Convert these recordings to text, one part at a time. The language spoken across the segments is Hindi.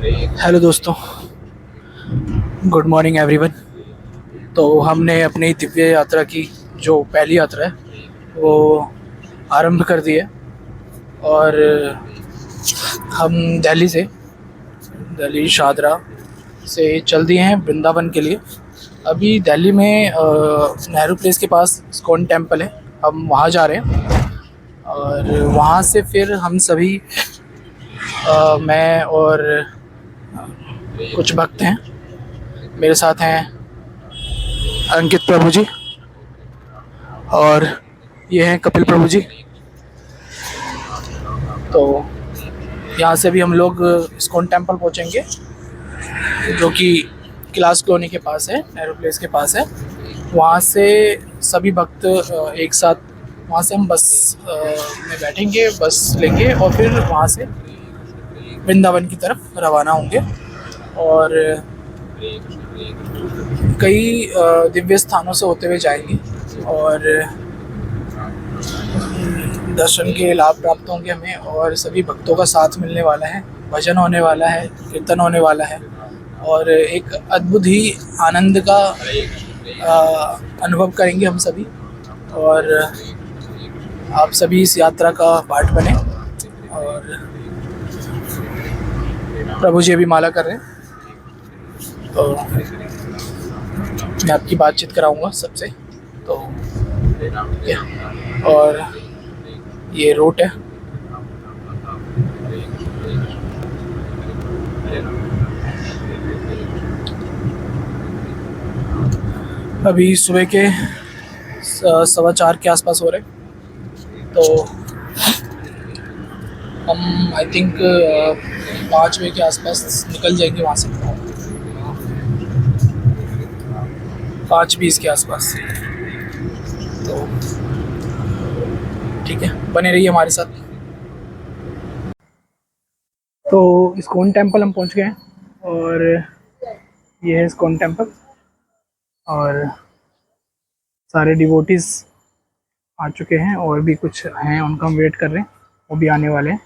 हेलो दोस्तों, गुड मॉर्निंग एवरीवन। तो हमने अपनी दिव्य यात्रा की जो पहली यात्रा है वो आरंभ कर दी है। और हम दिल्ली शाहदरा से चल दिए हैं वृंदावन के लिए। अभी दिल्ली में नेहरू प्लेस के पास इस्कॉन टेम्पल है, हम वहाँ जा रहे हैं। और वहाँ से फिर हम सभी मैं और कुछ भक्त हैं, मेरे साथ हैं अंकित प्रभु जी और ये हैं कपिल प्रभु जी। तो यहाँ से भी हम लोग इस्कॉन टेम्पल पहुँचेंगे जो कि क्लास कॉलोनी के पास है, नेहरू प्लेस के पास है। वहाँ से सभी भक्त एक साथ वहाँ से हम बस में बैठेंगे, बस लेंगे और फिर वहाँ से वृंदावन की तरफ रवाना होंगे। और कई दिव्य स्थानों से होते हुए जाएंगे और दर्शन के लाभ प्राप्त होंगे हमें, और सभी भक्तों का साथ मिलने वाला है, भजन होने वाला है, कीर्तन होने वाला है और एक अद्भुत ही आनंद का अनुभव करेंगे हम सभी। और आप सभी इस यात्रा का पार्ट बने। और प्रभु जी अभी माला कर रहे हैं, तो मैं आपकी बातचीत कराऊंगा सबसे। तो और ये रूट है। अभी सुबह के 4:15 के आसपास हो रहे, तो हम आई थिंक 5 बजे के आसपास निकल जाएंगे वहाँ से, 5:20 के आसपास। तो ठीक है, बने रहिए हमारे साथ। तो इस्कॉन टेम्पल हम पहुँच गए हैं और ये है इस्कॉन टेम्पल। और सारे डिवोटीज आ चुके हैं और भी कुछ हैं, उनका हम वेट कर रहे हैं, वो भी आने वाले हैं।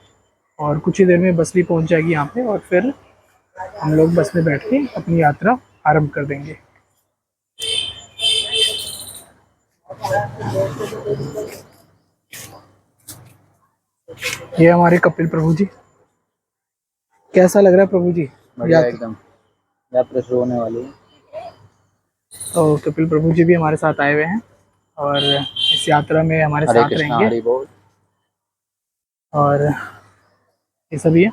और कुछ ही देर में बस भी पहुंच जाएगी यहाँ पे और फिर हम लोग बस में बैठ के अपनी यात्रा आरंभ कर देंगे। ये हमारे कपिल प्रभु जी। कैसा लग रहा है प्रभु जी? बढ़िया एकदम, यात्रा शुरू होने वाली है। तो कपिल प्रभु जी भी हमारे साथ आए हुए हैं और इस यात्रा में हमारे हरे साथ कृष्णा, रहेंगे। हरि बोल। और ये सभी है।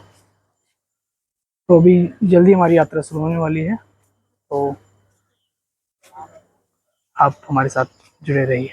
तो अभी जल्दी हमारी यात्रा शुरू होने वाली है, तो आप हमारे साथ जुड़े रहिए।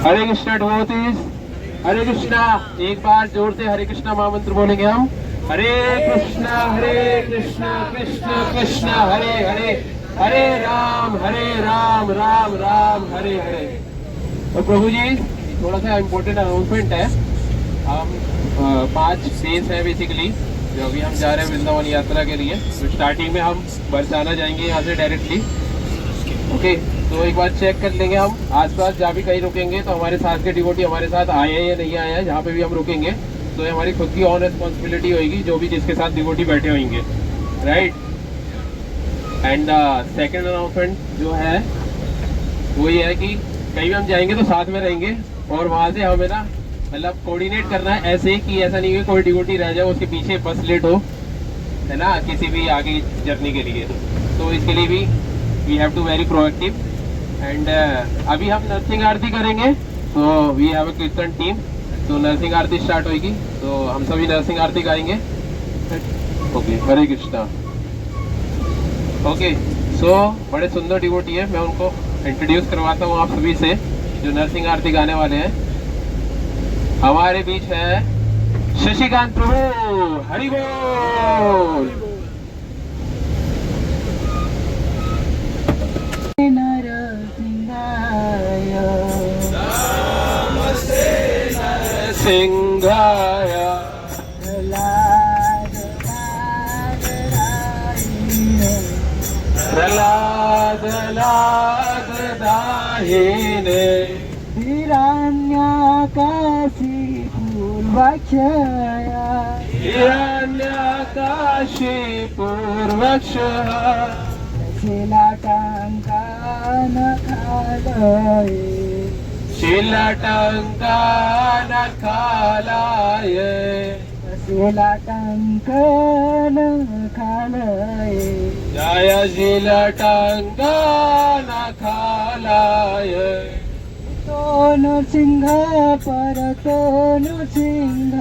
हरे कृष्णा डिवोटीज, हरे कृष्णा। एक बार जोर से हरे कृष्णा महामंत्र बोलेंगे हम। हरे कृष्णा कृष्ण कृष्ण हरे हरे, हरे राम राम राम हरे हरे। तो प्रभु जी, थोड़ा सा इम्पोर्टेंट अनाउंसमेंट है। हम 5 डेज है बेसिकली जो अभी हम जा रहे हैं वृंदावन यात्रा के लिए। तो स्टार्टिंग में हम बरसाना जाएंगे यहाँ से डायरेक्टली। ओके, तो एक बार चेक कर लेंगे हम आसपास जहाँ भी कहीं रुकेंगे तो हमारे साथ के डिवोटी हमारे साथ आए हैं या नहीं आए हैं। जहाँ पे भी हम रुकेंगे तो ये हमारी खुद की ऑन रिस्पॉन्सिबिलिटी होगी, जो भी जिसके साथ डिवोटी बैठे होंगे, राइट। एंड सेकेंड अनाउंसमेंट जो है वो ये है कि कहीं भी हम जाएंगे तो साथ में रहेंगे और वहाँ से हमें ना मतलब कोऑर्डिनेट करना है ऐसे कि ऐसा नहीं है कोई डिवोटी रह जाए उसके पीछे बस लेट हो, है ना, किसी भी आगे जर्नी के लिए। तो इसके लिए भी we have to very proactive. And अभी हम नरसिंह आरती करेंगे, तो वी हैव अ कीर्तन टीम। तो नरसिंह आरती स्टार्ट होगी तो हम सभी नरसिंह आरती गाएंगे। ओके, हरे कृष्णा। ओके, सो बड़े सुंदर डिवोटी है, मैं उनको इंट्रोड्यूस करवाता हूँ आप सभी से जो नरसिंह आरती गाने वाले हैं। हमारे बीच है शशिकांत प्रभु, हरि बोल। सिंहाय प्रहलाद लाद दाहिने हिरण्याकाशी पूर्वक्षया हिरण्याकाशी पूर्वक्षः शिलाटाङ्कान खालये शिलाटङ्कान खालाय शिलाटाङ्कान खालये जय शिलाटङ्कान खालाय तो सिंह पर तो सिंह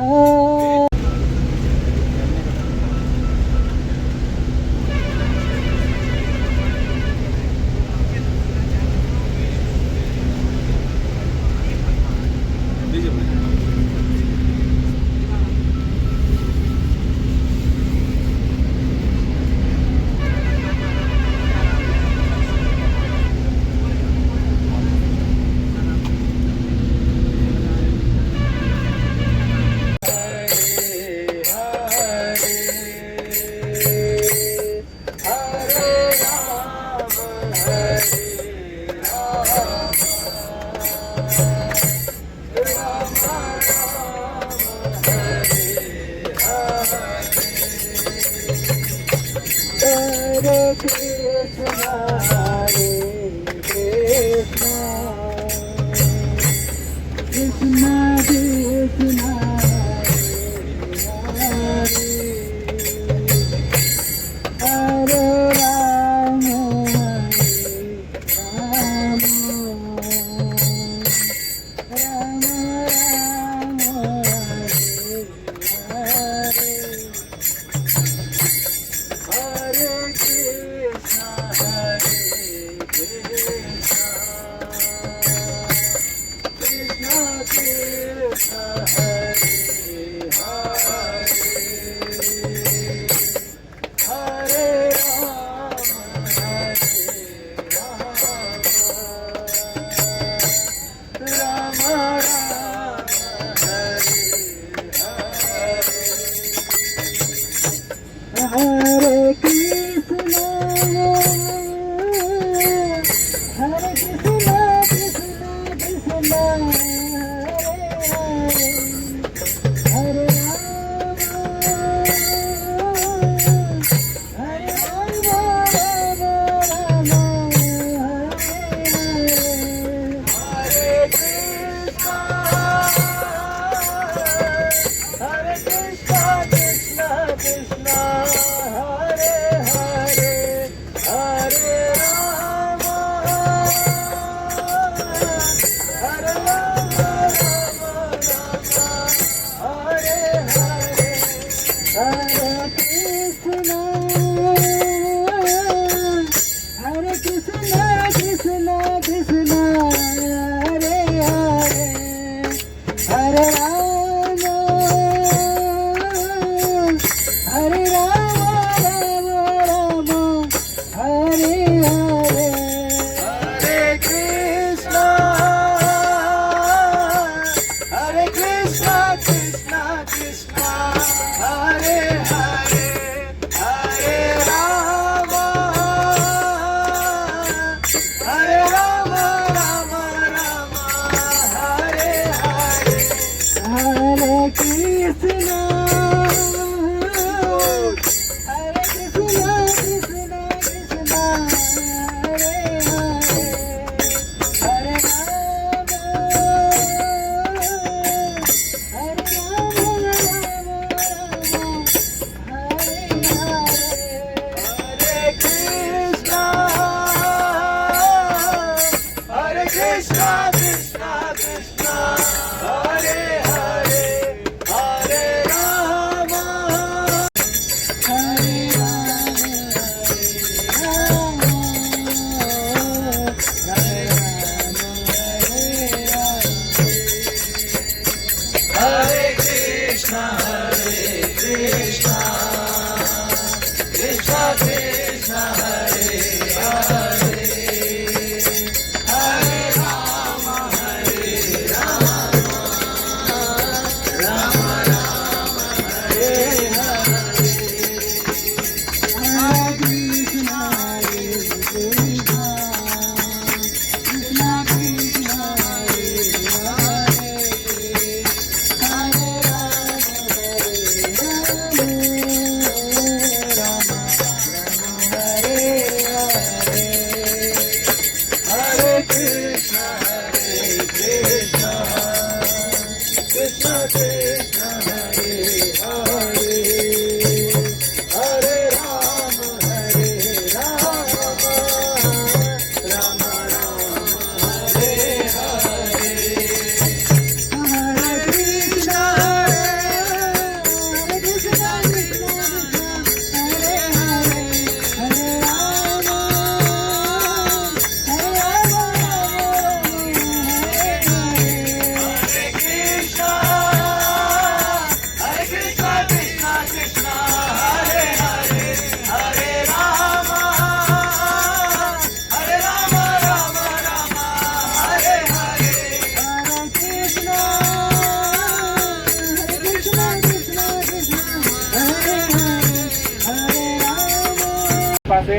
कृपा से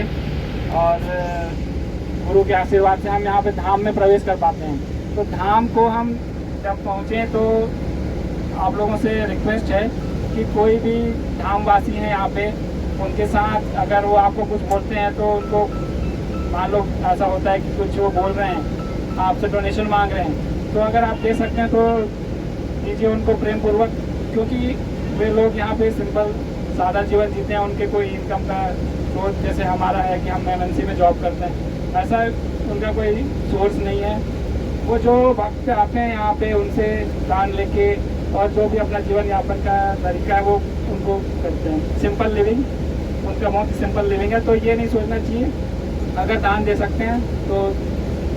और गुरु के आशीर्वाद से हम यहाँ पे धाम में प्रवेश कर पाते हैं। तो धाम को हम जब पहुँचें तो आप लोगों से रिक्वेस्ट है कि कोई भी धामवासी हैं यहाँ पे, उनके साथ अगर वो आपको कुछ बोलते हैं तो उनको, मान लो ऐसा होता है कि कुछ वो बोल रहे हैं, आपसे डोनेशन मांग रहे हैं, तो अगर आप दे सकते हैं तो दीजिए उनको प्रेम पूर्वक, क्योंकि वे लोग यहाँ पे सिंपल सादा जीवन जीते हैं। उनके कोई इनकम का सोर्स जैसे हमारा है कि हम एमएनसी में जॉब करते हैं, ऐसा उनका कोई सोर्स नहीं है। वो जो भक्त आते हैं यहाँ पे उनसे दान लेके और जो भी अपना जीवन यापन का तरीका है वो उनको करते हैं। सिंपल लिविंग उनका बहुत सिंपल लिविंग है। तो ये नहीं सोचना चाहिए, अगर दान दे सकते हैं तो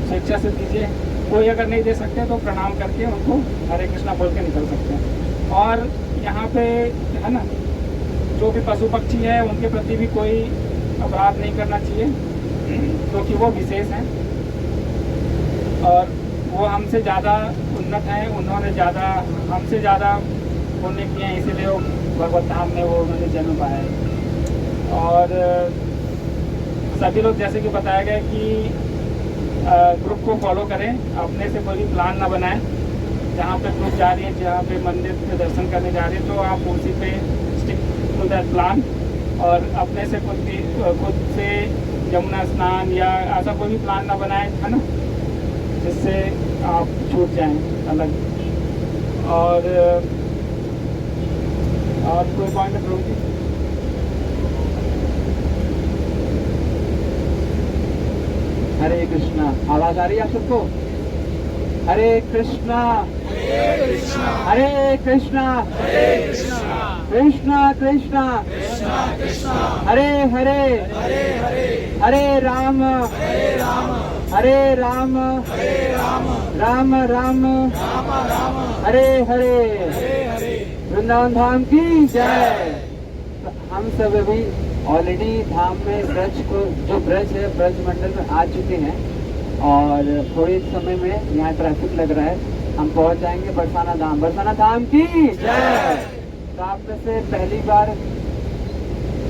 स्वेच्छा से दीजिए, कोई अगर नहीं दे सकते तो प्रणाम करके उनको हरे कृष्णा बोल के निकल सकते हैं। और यहाँ पे है ना, जो भी पशु पक्षी है उनके प्रति भी कोई अपराध नहीं करना चाहिए, क्योंकि वो विशेष हैं और वो हमसे ज़्यादा उन्नत हैं, उन्होंने ज़्यादा हमसे ज़्यादा पुण्य किए हैं, इसीलिए वो भगवत धाम में वो उन्होंने जन्म पाया है। और सभी लोग जैसे कि बताया गया कि ग्रुप को फॉलो करें, अपने से कोई प्लान ना बनाएं। जहाँ पे ग्रुप जा रही है, जहाँ पे मंदिर के दर्शन करने जा रही है, तो आप उसी पे स्टिक टू दैट प्लान और अपने से खुद से यमुना स्नान या ऐसा कोई भी प्लान ना बनाएं, है ना, जिससे आप छूट जाएं अलग। और कोई पॉइंट है? हरे कृष्णा, आवाज आ रही है आप सबको? हरे कृष्णा हरे कृष्णा कृष्णा कृष्णा हरे हरे हरे राम राम राम हरे हरे। वृंदावन धाम की जय। हम सब अभी ऑलरेडी धाम में ब्रज को, जो ब्रज है, ब्रज मंडल में आ चुके हैं और थोड़े समय में यहाँ ट्रैफिक लग रहा है, हम पहुँच जाएंगे बरसाना धाम। बरसाना धाम की जय। तो आप में से पहली बार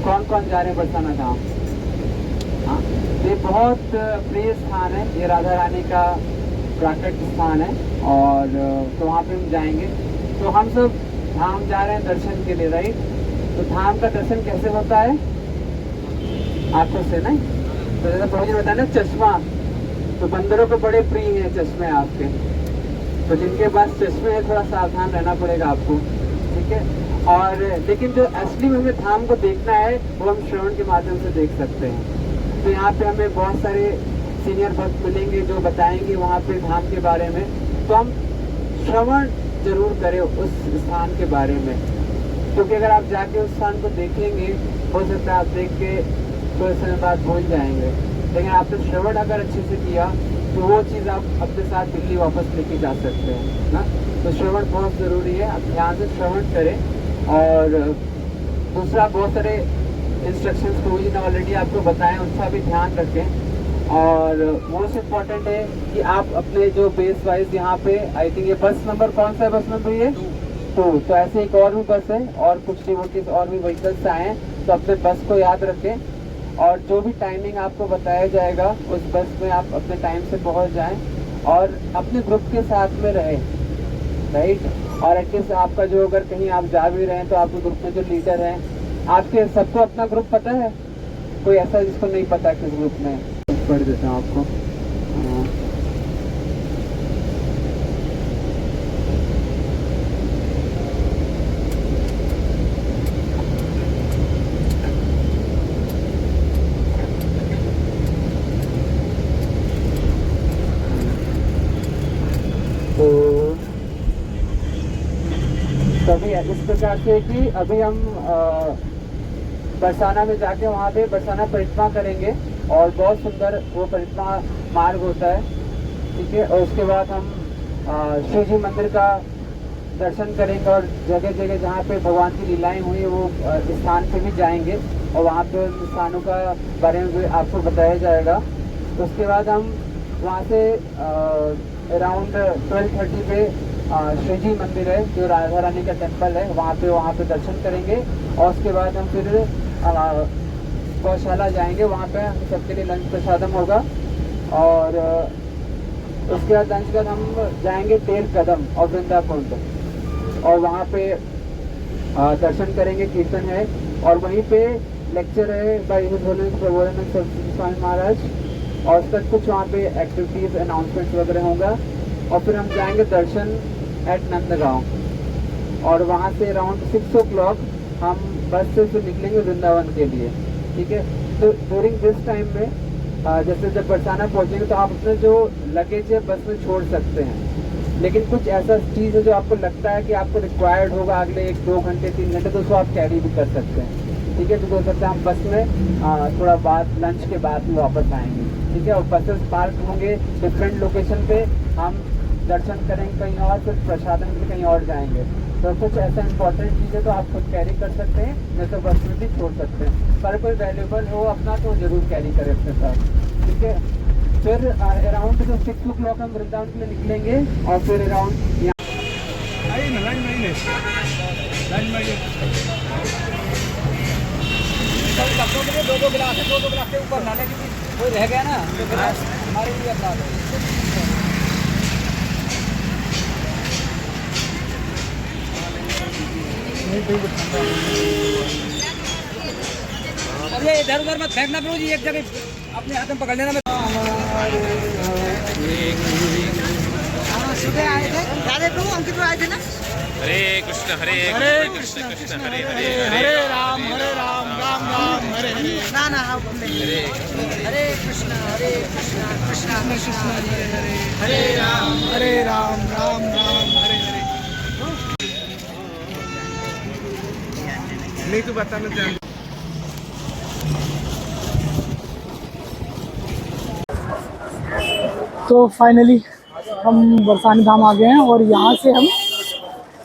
कौन कौन जा रहे हैं बरसाना धाम? हाँ, ये बहुत प्रिय स्थान है, ये राधा रानी का प्राकट स्थान है और तो वहाँ पे हम जाएंगे। तो हम सब धाम जा रहे हैं दर्शन के लिए, राइट? तो धाम का दर्शन कैसे होता है? आंखों से नहीं, तो जैसा प्रभु जी ने बताया ना, चश्मा, तो बंदरों को बड़े प्रिय हैं चश्मे आपके, तो जिनके पास चश्मे है थोड़ा सावधान रहना पड़ेगा आपको, ठीक है? और लेकिन जो असली में हमें धाम को देखना है वो हम श्रवण के माध्यम से देख सकते हैं। तो यहाँ पे हमें बहुत सारे सीनियर भक्त मिलेंगे जो बताएंगे वहाँ पे धाम के बारे में, तो हम श्रवण जरूर करें उस स्थान के बारे में, क्योंकि अगर आप जाके उस स्थान को देखेंगे, हो सकता है आप देख के थोड़े समय बाद भूल जाएंगे, लेकिन आपने श्रवण अगर अच्छे से किया तो वो चीज़ आप अपने साथ दिल्ली वापस लेके जा सकते हैं ना। तो श्रवण बहुत ज़रूरी है, आप ध्यान से श्रवण करें। और दूसरा, बहुत सारे इंस्ट्रक्शंस प्रभु जी ने ऑलरेडी आपको बताए, उसका भी ध्यान रखें। और मोस्ट इम्पॉर्टेंट है कि आप अपने जो बेस वाइज यहाँ पे, आई थिंक ये बस नंबर कौन सा है? बस नंबर ये 2। तो ऐसे एक और भी बस है और कुछ डिवोटीज और भी व्हीकल्स आए हैं, तो अपने बस को याद रखें और जो भी टाइमिंग आपको बताया जाएगा उस बस में आप अपने टाइम से पहुंच जाएं और अपने ग्रुप के साथ में रहें, राइट? और एटलीस्ट आपका जो, अगर कहीं आप जा भी रहे हैं तो आपके ग्रुप में जो लीडर हैं, आपके सबको अपना ग्रुप पता है? कोई ऐसा जिसको नहीं पता किस ग्रुप में? पढ़ देता हूँ आपको। तभी इस प्रकार से कि अभी हम बरसाना में जाके वहाँ पे बरसाना परिक्रमा करेंगे और बहुत सुंदर वो परिक्रमा मार्ग होता है, ठीक है? और उसके बाद हम शिव जी मंदिर का दर्शन करेंगे और जगह जगह जहाँ पे भगवान की लीलाएं हुई वो स्थान पे भी जाएंगे और वहाँ पे उन स्थानों का बारे में भी आपको बताया जाएगा। तो उसके बाद हम वहाँ से अराउंड 12:30 पे शिव जी मंदिर है, जो राधा रानी का टेम्पल है, वहाँ पे दर्शन करेंगे और उसके बाद हम फिर गौशाला जाएंगे, वहाँ पे हम सबके लिए लंच प्रसादम होगा। और उसके बाद लंच के बाद हम जाएंगे 13 कदम और वृंदा कुंड, और वहाँ पे दर्शन करेंगे, कीर्तन है, और वहीं पे लेक्चर है by his holiness Prabodhananda Saraswati Swami Maharaj, और उसका कुछ वहाँ पे एक्टिविटीज़ अनाउंसमेंट्स वगैरह होगा। और फिर हम जाएंगे दर्शन एट नंदगांव, और वहाँ से अराउंड 6 o'clock हम बस से फिर निकलेंगे वृंदावन के लिए। ठीक है, तो ड्यूरिंग दिस टाइम में जैसे जब बरसाना पहुँचेंगे तो आप अपने जो लगेज है बस में छोड़ सकते हैं, लेकिन कुछ ऐसा चीज़ है जो आपको लगता है कि आपको रिक्वायर्ड होगा अगले 1-2 घंटे 3 घंटे, तो उसको आप कैरी भी कर सकते हैं। ठीक है, तो हो सकता है हम बस में थोड़ा बाद लंच के बाद में वापस आएंगे। ठीक है, और बसेस पार्क होंगे डिफरेंट लोकेशन पे, हम दर्शन करेंगे कहीं और, फिर प्रसादन के लिए कहीं और जाएंगे। तो कुछ ऐसा इंपॉर्टेंट चीज़ है तो आप खुद कैरी कर सकते हैं, नहीं तो बस में भी छोड़ सकते हैं, पर कोई वैल्यूबल हो अपना तो ज़रूर कैरी करें अपने साथ। ठीक है, फिर अराउंड 6 o'clock हम वृंदावन के लिए निकलेंगे, और फिर अराउंड यहाँ दो गिलास है, दो गिलास के ऊपर नाले की कोई रह गया ना तो गिलास हमारे लिए अपराध है। अब ये इधर उधर मत फेंकना प्रभु जी, एक जगह अपने हाथ में पकड़ लेना। सुबह आए थे राधे प्रभु, अंकित आए थे ना। हरे कृष्ण कृष्ण कृष्ण हरे हरे हरे राम राम राम हरे हरे। ना ना हरे कृष्ण कृष्ण कृष्ण हरे हरे, हरे राम राम हरे हरे। नहीं तो बताना चाह तो फाइनली हम बरसाने धाम आ गए हैं, और यहाँ से हम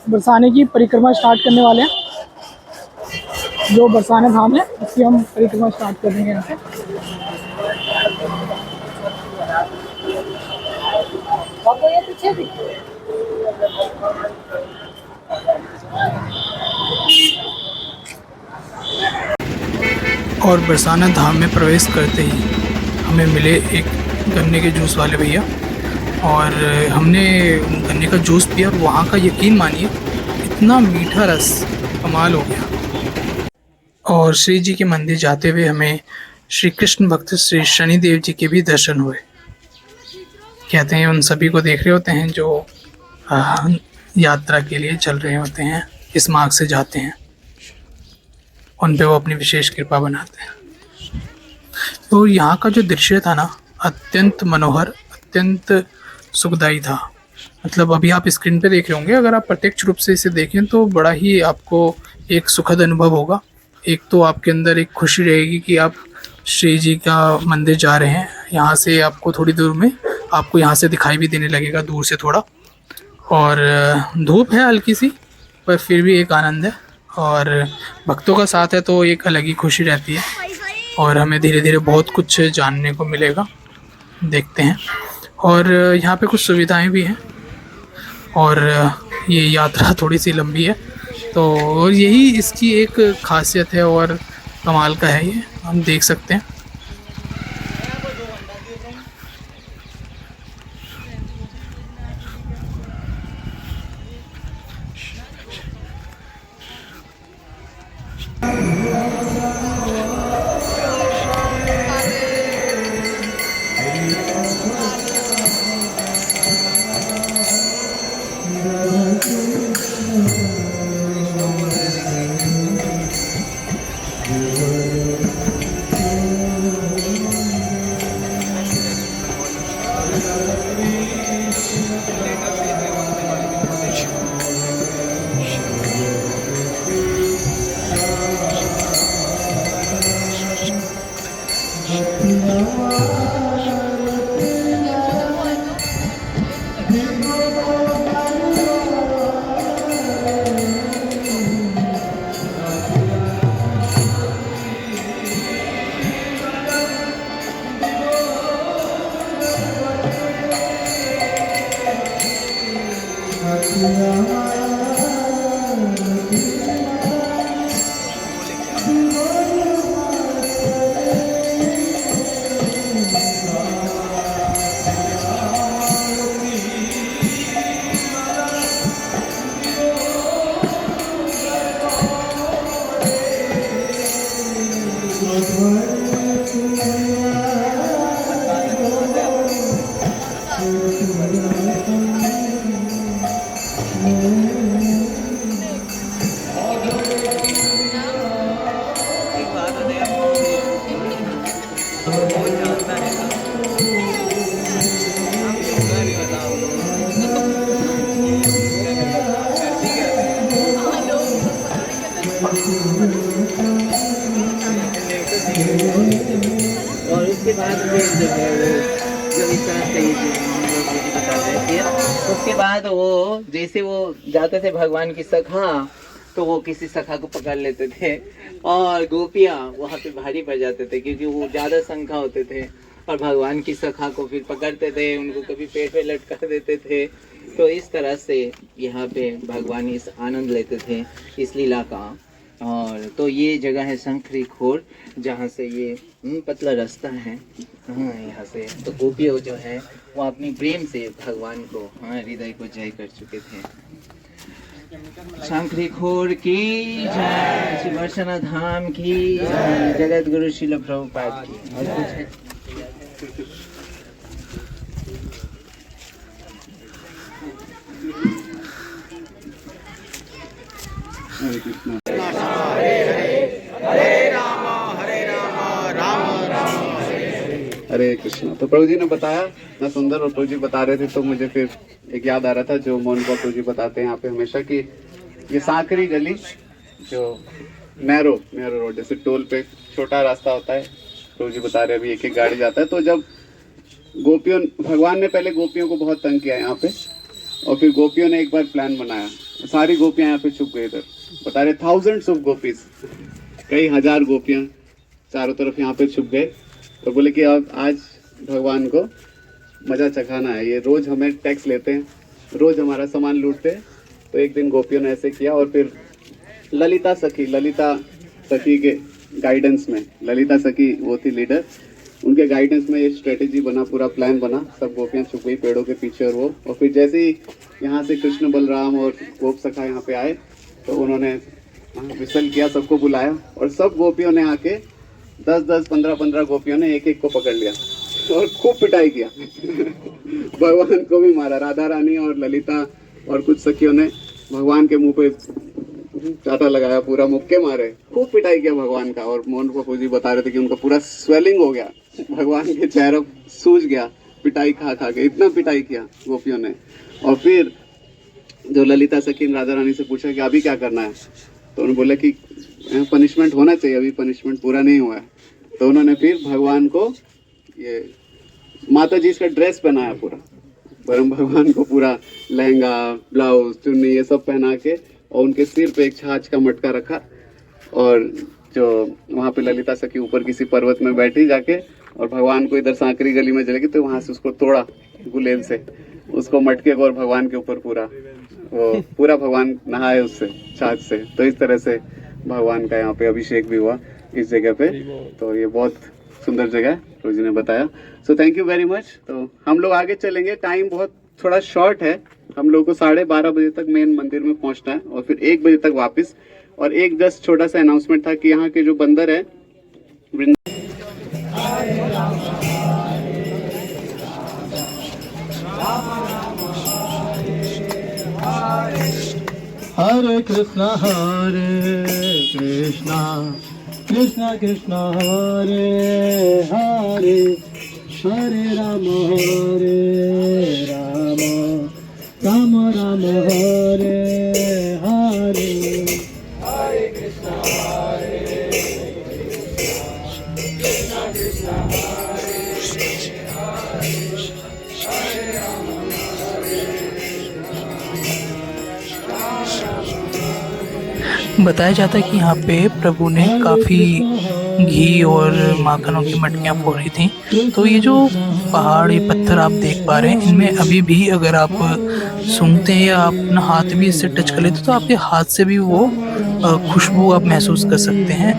बरसाने की परिक्रमा स्टार्ट करने वाले हैं। जो बरसाने धाम है उसकी हम परिक्रमा स्टार्ट कर देंगे यहाँ से। और बरसाना धाम में प्रवेश करते ही हमें मिले एक गन्ने के जूस वाले भैया, और हमने गन्ने का जूस पिया, और वहाँ का यकीन मानिए इतना मीठा रस, कमाल हो गया। और श्री जी के मंदिर जाते हुए हमें श्री कृष्ण भक्त श्री शनिदेव जी के भी दर्शन हुए। कहते हैं उन सभी को देख रहे होते हैं जो यात्रा के लिए चल रहे होते हैं, इस मार्ग से जाते हैं, उन पे वो अपनी विशेष कृपा बनाते हैं। तो यहाँ का जो दृश्य था ना, अत्यंत मनोहर, अत्यंत सुखदायी था। मतलब अभी आप स्क्रीन पे देख रहे होंगे, अगर आप प्रत्यक्ष रूप से इसे देखें तो बड़ा ही आपको एक सुखद अनुभव होगा। एक तो आपके अंदर एक खुशी रहेगी कि आप श्री जी का मंदिर जा रहे हैं, यहाँ से आपको थोड़ी दूर में आपको यहाँ से दिखाई भी देने लगेगा दूर से थोड़ा, और धूप है हल्की सी, पर फिर भी एक आनंद है, और भक्तों का साथ है तो एक अलग ही खुशी रहती है, और हमें धीरे धीरे बहुत कुछ जानने को मिलेगा, देखते हैं। और यहाँ पे कुछ सुविधाएं भी हैं, और ये यात्रा थोड़ी सी लंबी है, तो और यही इसकी एक खासियत है, और कमाल का है ये, हम देख सकते हैं। और उसके बाद फिर जो है वो जब इस तरह से ये जो हम लोग विधि बता रहे थे, उसके बाद वो जैसे वो जाते थे भगवान की सखा, तो वो किसी सखा को पकड़ लेते थे और गोपियाँ वहाँ पे भारी पड़ जाते थे क्योंकि वो ज़्यादा संख्या होते थे और भगवान की सखा को फिर पकड़ते थे, उनको कभी पेट पे लटका देते थे। तो इस तरह से यहाँ पे भगवान इस आनंद लेते थे इस लीला का। और तो ये जगह है शंखरी खोर, जहाँ से ये पतला रास्ता है यहाँ से। तो गोपियों जो है वो अपनी प्रेम से भगवान को हृदय को जय कर चुके थे। शंखरी खोर की जय, श्री वर्षना धाम की जय, जगत गुरु श्रील प्रभुपाद की। और कुछ है? हरे कृष्णा। हरे कृष्णा। तो प्रभु जी ने बताया ना सुंदर, और प्रभु जी बता रहे थे तो मुझे फिर एक याद आ रहा था जो मोहन प्रभु जी बताते हैं यहाँ पे हमेशा कि ये सांकरी गली जो नैरो रोड, जैसे टोल पे छोटा रास्ता होता है, प्रभु जी बता रहे अभी एक एक गाड़ी जाता है। तो जब गोपियों, भगवान ने पहले गोपियों को बहुत तंग किया यहाँ पे, और फिर गोपियों ने एक बार प्लान बनाया, सारी गोपियाँ यहाँ पे छुप गई इधर। बता रहे थाउजेंड्स ऑफ गोपीज, कई हजार गोपियाँ चारों तरफ यहाँ पे छुप गए। तो बोले कि अब आज भगवान को मजा चखाना है, ये रोज हमें टैक्स लेते हैं, रोज हमारा सामान लूटते हैं। तो एक दिन गोपियों ने ऐसे किया और फिर ललिता सखी के गाइडेंस में, ललिता सखी वो थी लीडर, उनके गाइडेंस में ये स्ट्रेटेजी बना, पूरा प्लान बना। सब गोपियाँ छुप गई पेड़ों के पीछे और फिर जैसे ही यहाँ से कृष्ण बलराम और गोप सखा यहाँ पे आए तो उन्होंने विसल किया, सबको बुलाया और सब गोपियों ने आके 10-10, 15-15 गोपियों ने एक एक को पकड़ लिया और खूब पिटाई किया भगवान को भी मारा। राधा रानी और ललिता और कुछ सखियों ने भगवान के मुंह पे चाटा लगाया, पूरा मुक्के मारे, खूब पिटाई किया भगवान का। और मोहन बापू जी बता रहे थे कि उनका पूरा स्वेलिंग हो गया, भगवान के चेहरा सूज गया पिटाई खा के, इतना पिटाई किया गोपियों ने। और फिर जो ललिता सखी ने राधा रानी से पूछा कि अभी क्या करना है, तो उन्होंने बोला कि पनिशमेंट होना चाहिए, अभी पनिशमेंट पूरा नहीं हुआ है। तो उन्होंने फिर भगवान को ये माता जी का ड्रेस पहनाया पूरा, परम भगवान को पूरा लहंगा, ब्लाउज, चुन्नी ये सब पहना के, और उनके सिर पे एक छाछ का मटका रखा। और जो वहाँ पे ललिता सखी ऊपर किसी पर्वत में बैठी जाके, और भगवान को इधर सांकरी गली में चलेगी तो वहाँ से उसको तोड़ा गुलेल से, उसको मटके को, और भगवान के ऊपर पूरा भगवान नहाए उससे, छाछ से। तो इस तरह से भगवान का यहाँ पे अभिषेक भी हुआ इस जगह पे। तो ये बहुत सुंदर जगह है, रोजी ने बताया। So thank you very much. तो हम लोग आगे चलेंगे, टाइम बहुत थोड़ा शॉर्ट है, हम लोग को 12:30 बजे तक मेन मंदिर में पहुंचना है और फिर 1 बजे तक वापस। और एक जस्ट छोटा सा अनाउंसमेंट था कि यहाँ के जो बंदर है हरे कृष्णा कृष्णा कृष्णा हरे हरे, हरे राम राम राम हरे हरे। हरे कृष्णा कृष्णा कृष्णा हरे हरे, हरे राम बताया जाता है कि यहाँ पे प्रभु ने काफ़ी घी और माखनों की मटकियाँ फोड़ी थी। तो ये जो पहाड़, ये पत्थर आप देख पा रहे हैं, इनमें अभी भी अगर आप सूंघते हैं या अपना हाथ भी इससे टच कर लेते तो आपके हाथ से भी वो खुशबू आप महसूस कर सकते हैं,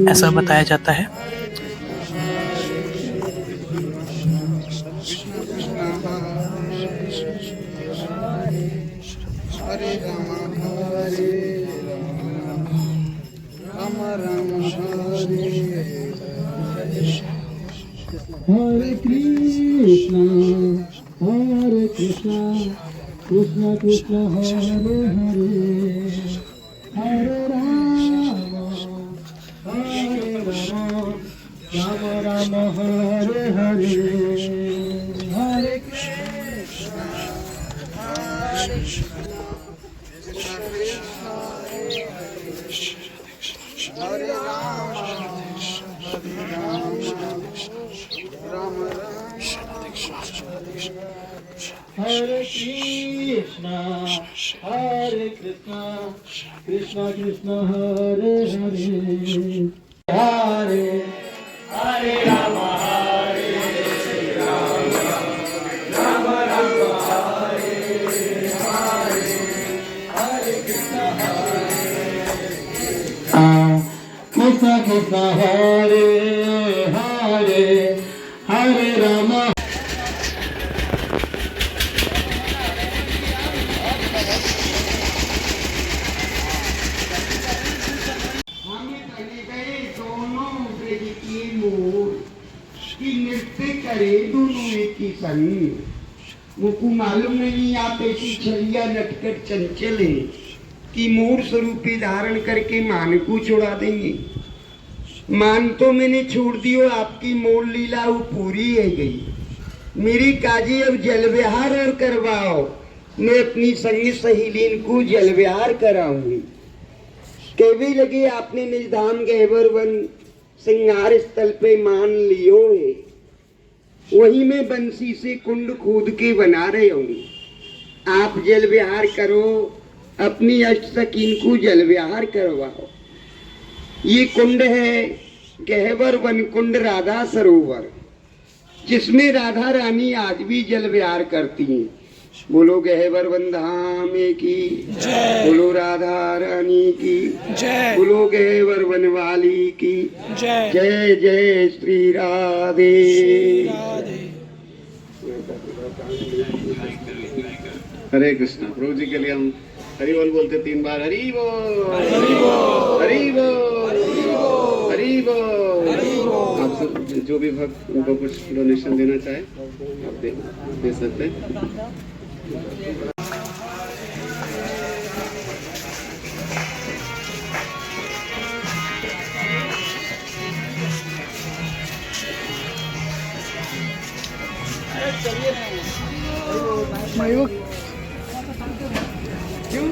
ऐसा बताया जाता है। Hare Krishna, Krishna Krishna Hare Hare, Hare Rama, Rama Rama Hare Hare, Hare Krishna, Hare Rama, Hare Krishna, Hare Krishna, Krishna Krishna Hare Hare, Hare Hare Rama, Hare Rama, Rama Rama Hare Hare, Hare Krishna, Krishna Krishna Hare Hare, Hare Rama. कि नृत्य करे दोनों एक ही संग, मुझको मालूम नहीं आप ऐसी छलिया नटकर चंचल है कि मोर स्वरूपे धारण करके मान को छोड़ा देंगे। मान तो मैंने छोड़ दियो, आपकी मोर लीला वो पूरी है गई। मेरी काजी अब जल विहार और करवाओ, मैं अपनी संगी सहेलीन को जल विहार कराऊंगी। कहवे लगे आपने निज धाम गहवर वन सिंगार स्थल पे मान लियो है, वही मैं बंसी से कुंड खोद के बना रहे हूँ। आप जल विहार करो, अपनी अष्ट सकीन को जल विहार करवाओ। ये कुंड है गहवर वन कुंड राधा सरोवर, जिसमें राधा रानी आज भी जल विहार करती हैं। बोलो गहवर वन धाम की जय, बोलो राधा रानी की जय, बोलो गहवर वन वाली की जय, जय जय श्री राधे। हरे कृष्णा। प्रभु जी के लिए हम हरि बोल बोलते 3 बार। हरि बोल, हरि बोल, हरि बोल, हरि बोल। आप सब जो भी भक्त उनको कुछ डोनेशन देना चाहे आप दे सकते हैं। क्यों?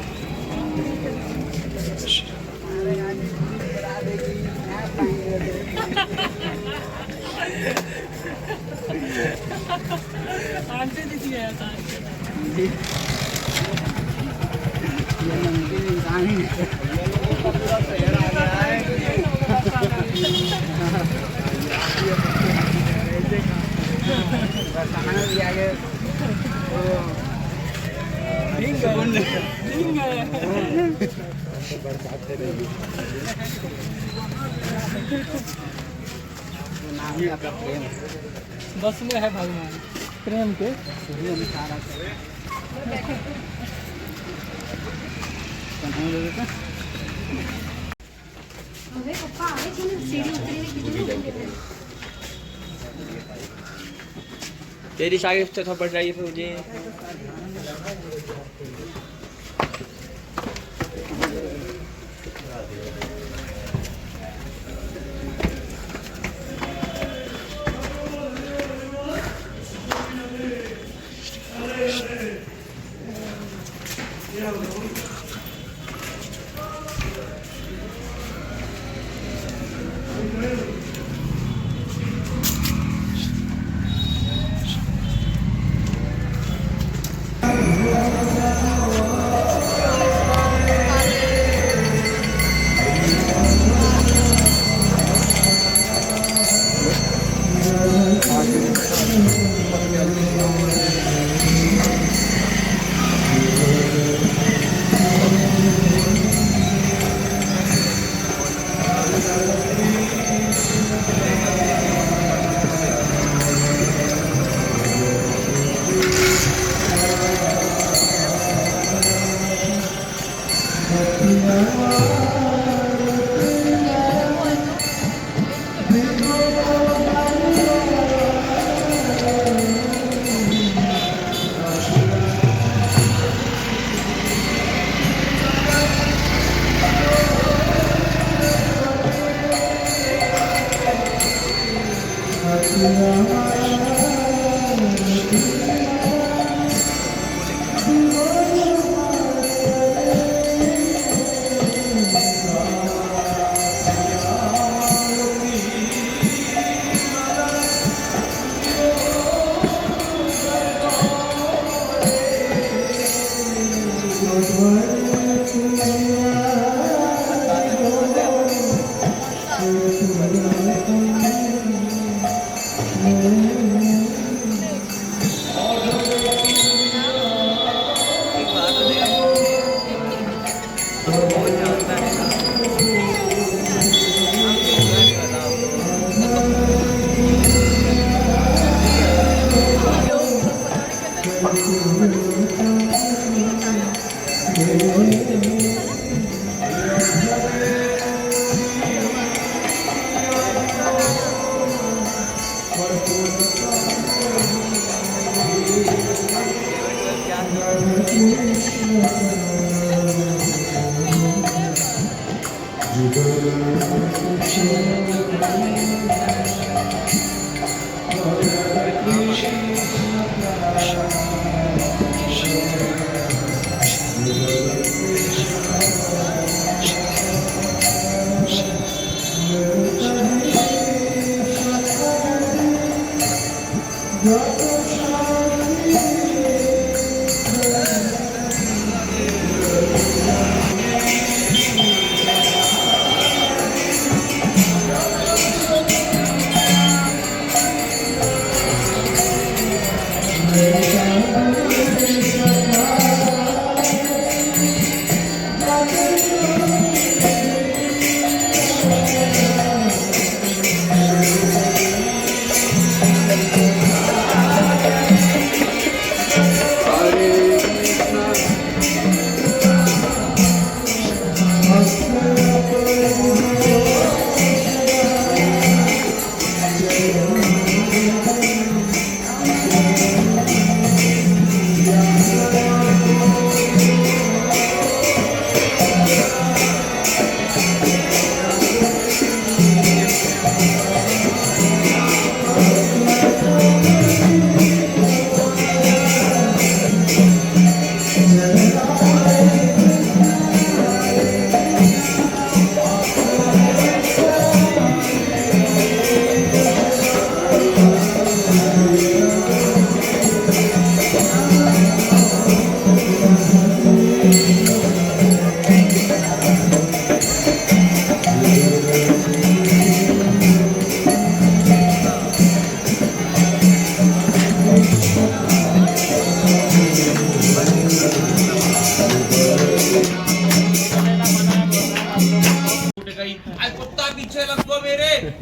आंटी दीदी है बस में है भगवान प्रेम के तेरी शागिर्द से थप्पड़ चाहिए फिर मुझे।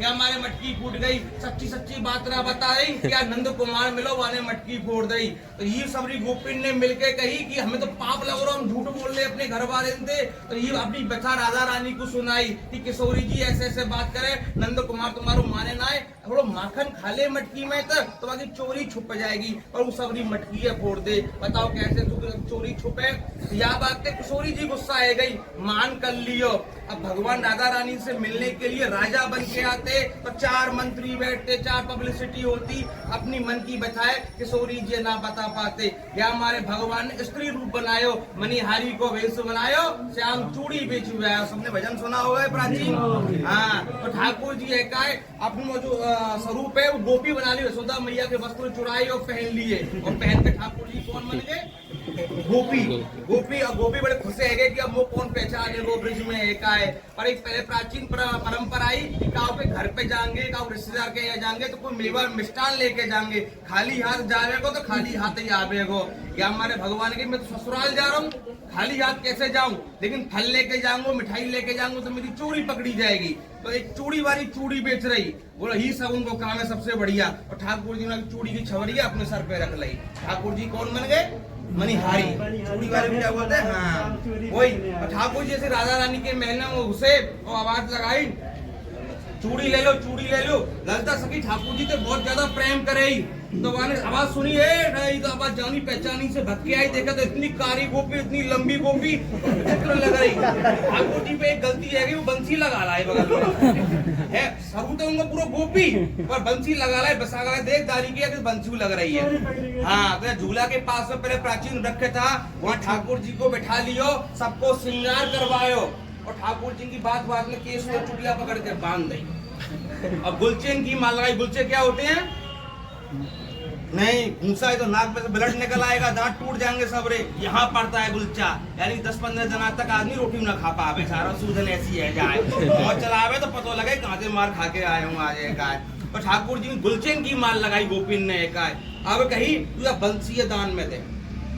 हमारे मटकी फूट गई, सच्ची सच्ची बात ना बताई क्या नंद कुमार मिलो वाने मटकी फोड़ दई। तो ये सबरी गोपिन ने मिलके कही कि हमें तो पाप लग रहा, हम झूठ बोल रहे अपने घर वाले थे। तो ये अपनी व्यथा राधा रानी को सुनाई कि किशोरी जी ऐसे ऐसे बात करे, नंद कुमार तुम्हारो माने ना है, थोड़ा माखन खा ले मटकी में तो बाकी चोरी छुप जाएगी और वो सबरी मटकी है फोड़ दे। बताओ कैसे चोरी छुपे। या बात किशोरी जी गुस्सा आ गई, मान कर लियो। अब भगवान राधा रानी से मिलने के लिए राजा बन के आते तो 4 मंत्री बैठते, 4 पब्लिसिटी होती, अपनी मन की बताए किशोरी जी ना बता पाते। या हमारे भगवान ने स्त्री रूप बनायो, मनिहारी को वेश बनायो, श्याम चूड़ी बेच हुआ। सबने भजन सुना हुआ है प्राचीन। हाँ, तो ठाकुर जी है का अपना जो स्वरूप है वो गोपी बना ली, यशोदा मैया के वस्त्र चुराए और पहन लिए, और पहन के ठाकुर जी कौन बन गए? गोपी। गोपी और गोपी बड़े खुश है कि अब वो कौन पहचाने, वो ब्रिज में एक आए। पर एक पहले प्राचीन परंपरा आई कि काव के घर पे जाएंगे, काव रिश्तेदार के यहाँ जाएंगे तो कोई मेवा मिष्ठान लेके जाएंगे, खाली हाथ जाएगो तो खाली हाथ ही आवेगो। या हमारे भगवान के मैं तो ससुराल जा रहा हूँ, खाली हाथ कैसे जाऊं, लेकिन फल लेके जाऊंगा, मिठाई लेके जाऊंगा तो मेरी चोरी पकड़ी जाएगी। तो एक चूड़ी वाली चूड़ी बेच रही, बोला ही सब उनको काम है सबसे बढ़िया। और ठाकुर जी ने चूड़ी की छवरिया अपने सर पे रख ली। ठाकुर जी कौन बन गए? मनिहारी। चूड़ी वाले क्या बोलते हैं? हाँ वही। और ठाकुर जी से राधा रानी के महल में घुसे और आवाज लगाई, चूड़ी ले लो, चूड़ी ले लो। ललिता सखी ठाकुर जी से बहुत ज्यादा प्रेम करे ही, तो मैंने आवाज सुनी है नहीं, तो आवाज जानी पहचानी से भटके आई, देखा तो इतनी कारी गोपी, इतनी लंबी गोपी चित्र लग रही। ठाकुर जी पे एक गलती है कि वो बंसी लगा रहा है बगल में है, सब तो उनका पूरा गोपी पर बंसी लगा रहा है, बसा रहा है, देख दारी की है बंसी लग रही है। हाँ, तो झूला के पास में पहले प्राचीन रखे था, वहाँ ठाकुर जी को बैठा लियो, सबको श्रृंगार करवायो, और ठाकुर जी की बात में केस में चुटिया पकड़ के बांध दी। अब गुलचेन की माला लगाई। गुलचे क्या होते हैं? नहीं, घूसा है तो नाक में से ब्लड निकल आएगा, दांत टूट जाएंगे सब रे। यहाँ पड़ता है गुलचा, यानी 10-15 दिन तक आदमी रोटी न खा पावे, सारा सूजन ऐसी है जाए और चलावे तो पता लगे कहाँ से मार खा के आए हूँ आज एक आए। तो ठाकुर जी ने गुलचेन की माल लगाई गोपिन ने एक आए। अब कही तुझा बंसी दान में दे,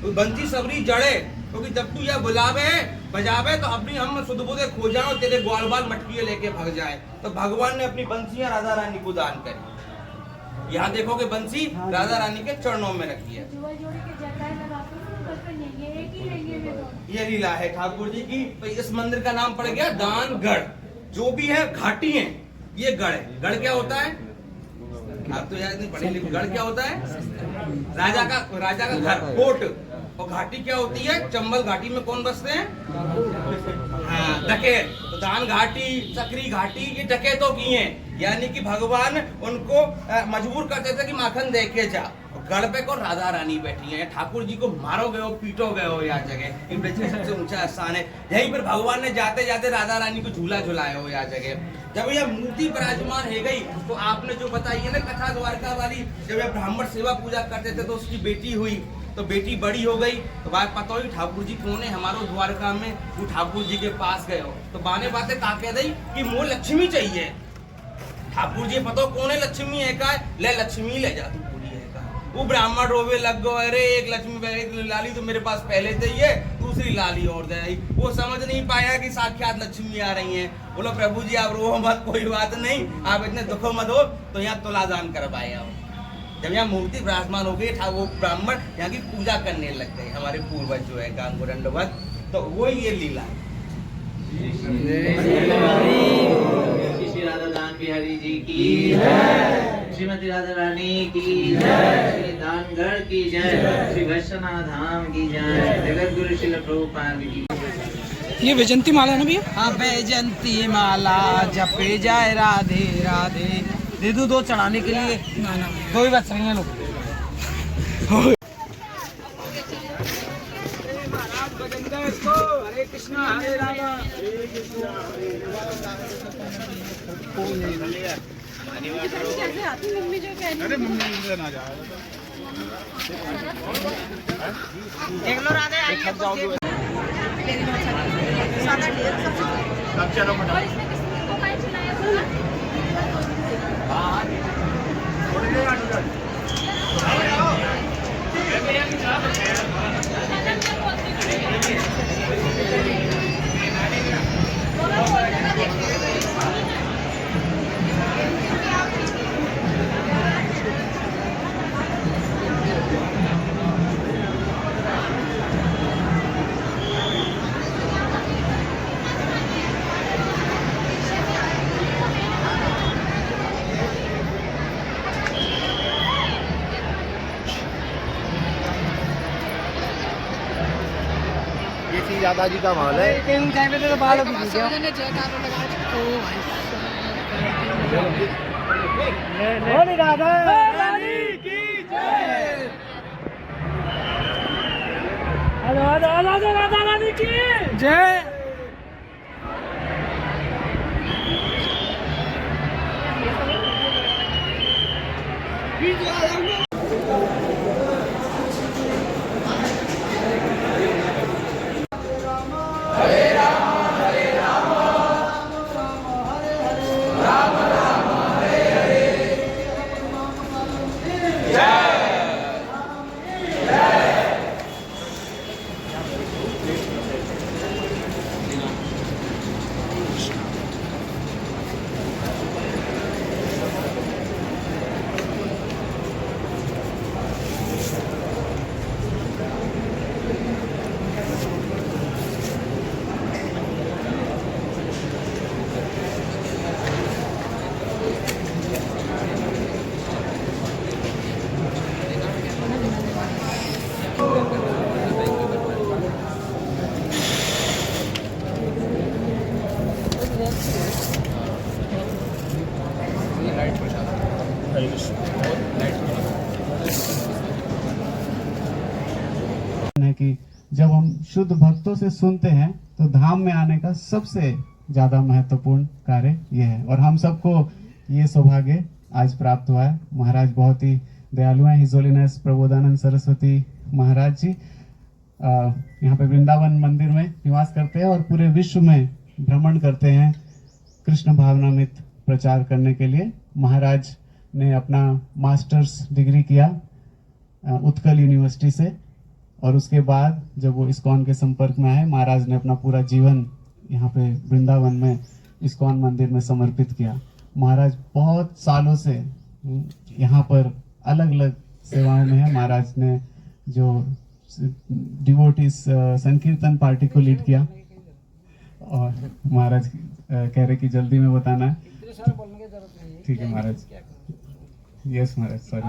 तो बंसी सबरी जड़े, क्योंकि जब तू यह बुलावे बजावे तो अपनी हम सुध बुधे खो जाओ, तेरे ग्वाल बाल मटकी लेके भाग जाए। तो भगवान ने अपनी बंसियां राधा रानी को दान करी। यहाँ देखो कि बंसी राधा रानी के चरणों में रखी है। ये लीला है ठाकुर जी की। तो इस मंदिर का नाम पड़ गया दानगढ़। जो भी है घाटी है, ये गढ़ है। गढ़ क्या होता है? आप तो याद नहीं पढ़े लिखे। गढ़ क्या होता है? राजा का घर, कोट। और घाटी क्या होती है? चंबल घाटी में कौन बसते हैं? हाँ, डकैत। तो दान घाटी, सकरी घाटी, ये डकैतों की हैं। यानी कि भगवान उनको मजबूर करते थे कि माखन दे के जा। गढ़ पे को राधा रानी बैठी है। ठाकुर जी को मारो गए हो, पीटो गए हो, यह जगह इन ब्रज का सबसे ऊंचा स्थान है। यहीं पर भगवान ने जाते जाते राधा रानी को झूला झुलाया हो, यह जगह। जब यह मूर्ति विराजमान है गई, तो आपने जो बताई है ना कथा द्वारका वाली, जब यह ब्राह्मण सेवा पूजा करते थे तो उसकी बेटी हुई, तो बेटी बड़ी हो गई, तो बात पता हुई ठाकुर जी कौन है हमारो द्वारका में। वो ठाकुर जी के पास गए हो, तो बाने बातें का कह दी कि मोह लक्ष्मी चाहिए। ठाकुर जी पता कौन है लक्ष्मी है का, ले लक्ष्मी ले जा तू पूरी है का। वो ब्राह्मण रोवे लग गो, अरे एक लक्ष्मी एक लाली तो मेरे पास पहले से ही है, दूसरी लाली और दे। वो समझ नहीं पाया कि साक्षात लक्ष्मी आ रही है। बोलो प्रभु जी आप रो मत, कोई बात नहीं, आप इतने दुखों मत हो। तो यहाँ तुलादान करवाए आओ। जब यहाँ मूर्ति विराजमान हो गई था, वो ब्राह्मण यहाँ की पूजा करने लग गए, हमारे पूर्वज जो है गांगुरंडवत। तो वो ये लीला है। श्री राधा दान बिहारी जी की जय, श्रीमती राधा रानी की जय, श्री दानगढ़ की जय, श्री वैष्णव धाम की जय, जगत गुरु श्री प्रभुपाद की। ये वैजंती माला है ना भैया? हाँ, वैजंती माला जपे जाए राधे राधे। दे दूं 2 चढ़ाने के लिए? दो ही बच रही हैं लोग। हरे कृष्णा हरे राम हरे कृष्णा हरे दादाजी का माल है। तो बाल राधा रानी की जय, राधा रानी की जय। है कि जब हम शुद्ध भक्तों से सुनते हैं तो धाम में आने का सबसे ज्यादा महत्वपूर्ण कार्य यह है, और हम सबको ये सौभाग्य आज प्राप्त हुआ है। महाराज बहुत ही दयालु हैं। हिज होलीनेस प्रबोधानंद सरस्वती महाराज जी यहाँ पे वृंदावन मंदिर में निवास करते हैं और पूरे विश्व में भ्रमण करते हैं कृष्ण भावनामृत प्रचार करने के लिए। महाराज ने अपना मास्टर्स डिग्री किया उत्कल यूनिवर्सिटी से, और उसके बाद जब वो इस्कॉन के संपर्क में आए, महाराज ने अपना पूरा जीवन यहाँ पे वृंदावन में इस्कॉन मंदिर में समर्पित किया। महाराज बहुत सालों से यहाँ पर अलग अलग सेवाओं में है। महाराज ने जो डिवोटीज संकीर्तन पार्टी को लीड किया, और महाराज कह रहे कि जल्दी में बताना है। ठीक है महाराज। यस महाराज, सॉरी।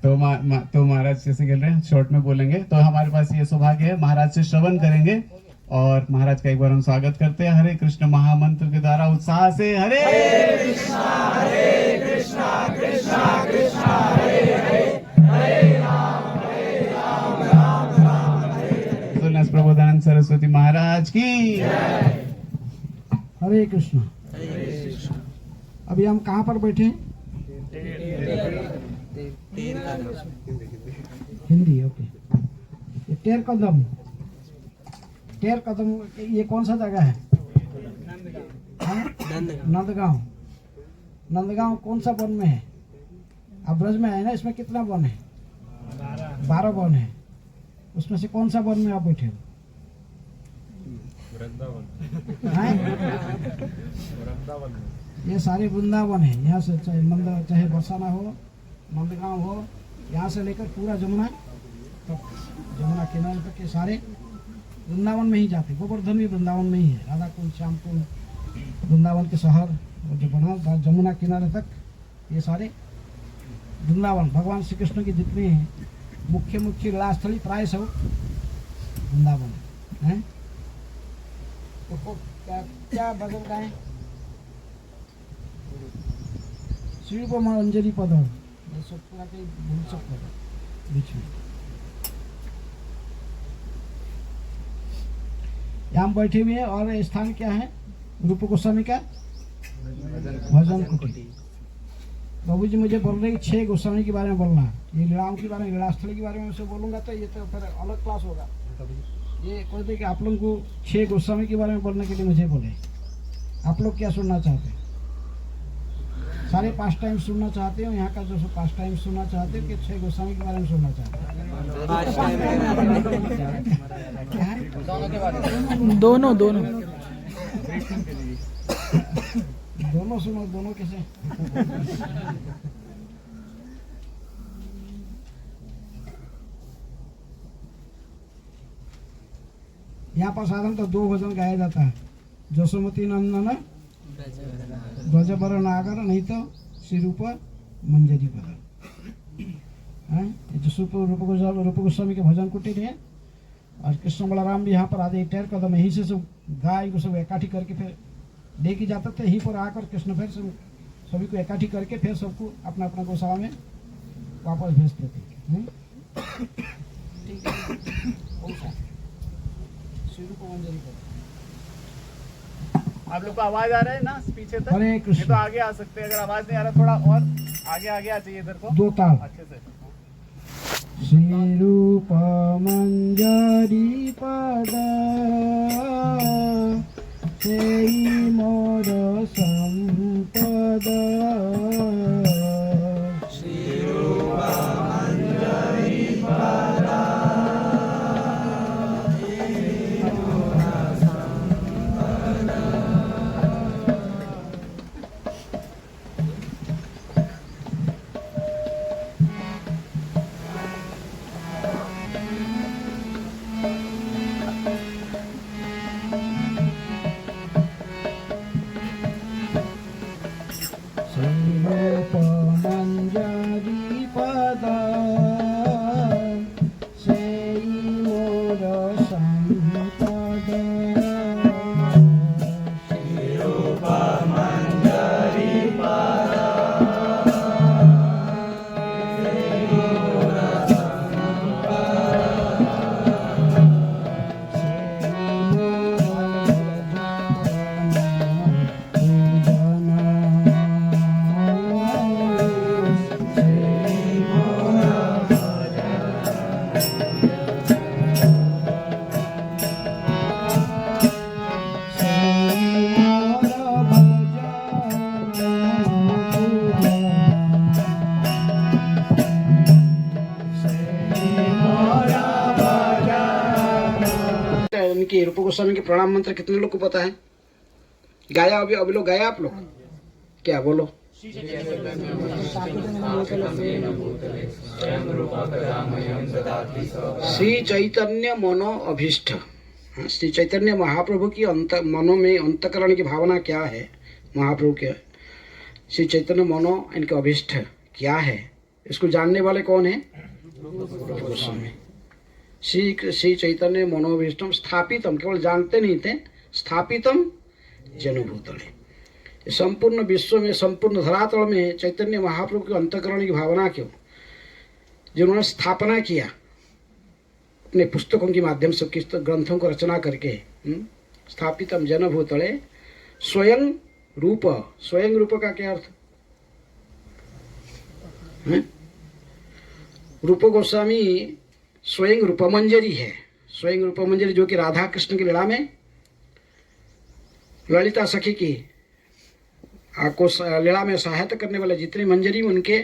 तो महाराज जैसे कह रहे हैं शॉर्ट में बोलेंगे, तो हमारे पास ये सौभाग्य है महाराज से श्रवण करेंगे, और महाराज का एक बार हम स्वागत करते हैं हरे कृष्ण महामंत्र के द्वारा उत्साह से। हरे कृष्णा कृष्णा कृष्णा हरे हरे, हरे राम राम राम हरे। प्रबोधानंद सरस्वती महाराज की हरे कृष्ण। अभी हम कहाँ पर बैठे हैं? हिंदी, ओके। ये टेर कदम ये कौन सा जगह है? नंदगांव। नंदगांव कौन सा वन में है? अब ब्रज में है ना, इसमें कितना वन है? 12 वन है। उसमें से कौन सा वन में आप बैठे हो? ये सारे वृंदावन है। यहाँ से चाहे बरसाना हो, नंदगांव हो, यहाँ से लेकर पूरा जमुना तो जमुना किनारे तक के सारे वृंदावन में ही जाते। गोवर्धन भी वृंदावन में ही है। राधा कुंड, श्याम कुंड, वृंदावन के शहर जो बना जमुना किनारे तक, ये सारे वृंदावन। भगवान श्री कृष्ण की जितनी मुख्य लीलास्थली प्राय सब वृंदावन है। तो क्या भजन गाएं? श्री को माँ अंजलि पद पूरा के भूल सकते बीच में। यहाँ बैठे हुए हैं, और स्थान क्या है? रूप गोस्वामी का भजन कुटी। बाबू जी मुझे बोल रहे हैं 6 गोस्वामी के बारे में बोलना। ये लीलाओं के बारे में, लीलास्थली के बारे में उसे बोलूंगा तो ये तो फिर अलग क्लास होगा। ये कहते कि आप लोगों को 6 गोस्वामी के बारे में बोलने के लिए मुझे बोले। आप लोग क्या सुनना चाहते हैं? सारे 5 टाइम सुनना चाहते हो? यहाँ का जो 5 टाइम सुनना चाहते हो कि 6 गोस्वामी के बारे में सुनना चाहते हो? दोनों सुनो। दोनों कैसे? यहाँ पर साधारण तो 2 भजन गाया जाता है। जसोमती नंदन ध्वजबर नागर, नहीं तो श्रीरूप मंजरी पद। रूप गोस्वामी के भजन कुटीर है। और कृष्ण बलराम भी यहाँ पर आधे टेर कदम यहीं से सब गाय को सब इकट्ठी करके फिर लेके जाते थे। यहीं पर आकर कृष्ण फिर सभी को इकट्ठी करके फिर सबको अपना अपना गौशाला में वापस भेजते थे। ठीक है। श्रीरूप मंजरी पद। आप लोग को आवाज आ रहा है ना पीछे तक? हरे कृष्ण। ये तो आगे आ सकते हैं, अगर आवाज नहीं आ रहा थोड़ा और आगे आ चाहिए इधर को। 2 ताल अच्छे से। श्री रूप मंजरी पद सेई मोर संपद। श्री रूप मंजरी पद रूप रूप गोस्वामी के प्रणाम मंत्र कितने लोग को पता है? गाया अभी लोग गाया आप लोग? क्या बोलो? श्री चैतन्य मनो अभीष्ट। श्री चैतन्य महाप्रभु की मनो में अंतकरण की भावना क्या है? महाप्रभु के श्री चैतन्य मनो इनके अभीष्ट क्या है, इसको जानने वाले कौन है? रूप गोस्वामी। श्री चैतन्य मनोभीष्टम स्थापितम, केवल जानते नहीं थे, स्थापितम जनभूतले। संपूर्ण विश्व में, संपूर्ण धरातल में चैतन्य महाप्रभु के अंतकरण की भावना क्यों, जिन्होंने स्थापना किया अपने पुस्तकों के माध्यम से, किस ग्रंथों को रचना करके, स्थापितम जनभूतले स्वयं रूप। स्वयं रूप का क्या अर्थ है? रूप गोस्वामी स्वयं रूपमंजरी है। स्वयं रूपमंजरी जो कि राधा कृष्ण की लीला में, ललिता सखी की को लीला में सहायता करने वाले जितने मंजरी, उनके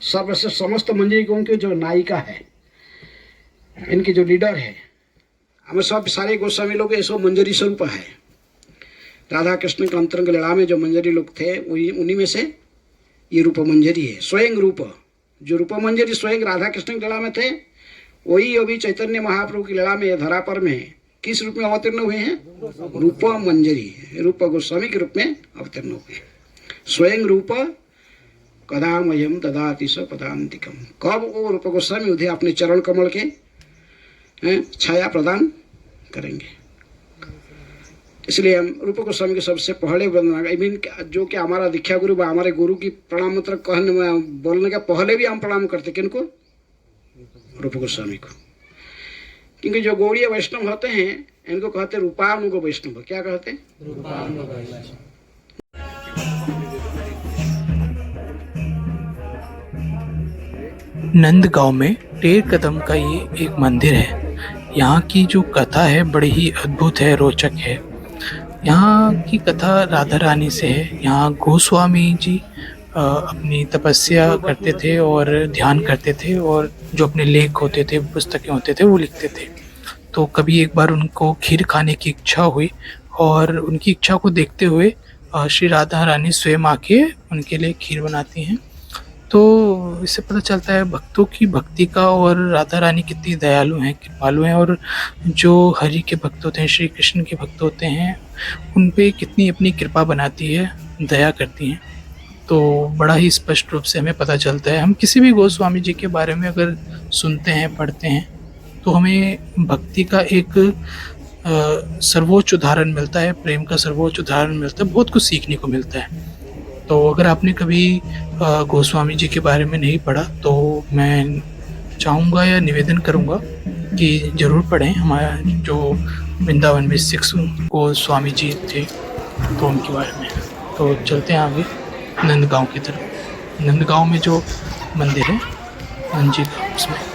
सर्वश्रेष्ठ समस्त मंजरिकों की जो नायिका है, इनके जो लीडर है, हमें सब सारे गोस्वामी लोग ये सब मंजरी स्वरूप है। राधा कृष्ण के अंतरंग लीला में जो मंजरी लोग थे, उन्हीं में से ये रूप मंजरी है। स्वयं रूप, जो रूप मंजरी स्वयं राधा कृष्ण की लीला में थे, वही अभी चैतन्य महाप्रभु की लीला में धरा पर में किस रूप में अवतीर्ण हुए हैं? रूप मंजरी, रूप गोस्वामी के रूप में अवतीर्ण हुए हैं। स्वयं रूप कदामयम ददाति स पदांतिकम। कब वो रूप गोस्वामी उधे अपने चरण कमल के छाया प्रदान करेंगे। इसलिए हम रूप गोस्वामी के सबसे पहले जो कि हमारा दीक्षा गुरु, हमारे गुरु की प्रणाम मंत्र कहने में बोलने के पहले भी हम प्रणाम करते किनको? रूप गोस्वामी को। क्योंकि जो गौड़ीय वैष्णव होते हैं, इनको कहते रूपानुग वैष्णव। क्या कहते हैं? रूपानुग वैष्णव। नंदगांव में टेर कदम का ये एक मंदिर है। यहाँ की जो कथा है बड़ी ही अद्भुत है, रोचक है। यहाँ की कथा राधा रानी से है। यहाँ गोस्वामी जी अपनी तपस्या करते थे और ध्यान करते थे, और जो अपने लेख होते थे, पुस्तकें होते थे, वो लिखते थे। तो कभी एक बार उनको खीर खाने की इच्छा हुई, और उनकी इच्छा को देखते हुए श्री राधा रानी स्वयं आके उनके लिए खीर बनाती हैं। तो इससे पता चलता है भक्तों की भक्ति का, और राधा रानी कितनी दयालु हैं, कृपालु हैं, और जो हरि के भक्त होते हैं, श्री कृष्ण के भक्त होते हैं, उन पे कितनी अपनी कृपा बनाती है, दया करती हैं। तो बड़ा ही स्पष्ट रूप से हमें पता चलता है। हम किसी भी गोस्वामी जी के बारे में अगर सुनते हैं, पढ़ते हैं, तो हमें भक्ति का एक सर्वोच्च उदाहरण मिलता है, प्रेम का सर्वोच्च उदाहरण मिलता है, बहुत कुछ सीखने को मिलता है। तो अगर आपने कभी गोस्वामी जी के बारे में नहीं पढ़ा, तो मैं चाहूँगा या निवेदन करूँगा कि ज़रूर पढ़ें। हमारा जो वृंदावन में 6 गोस्वामी जी थे, तो उनके बारे में। तो चलते हैं आगे नंदगांव की तरफ। नंदगांव में जो मंदिर है नंद जी का, उसमें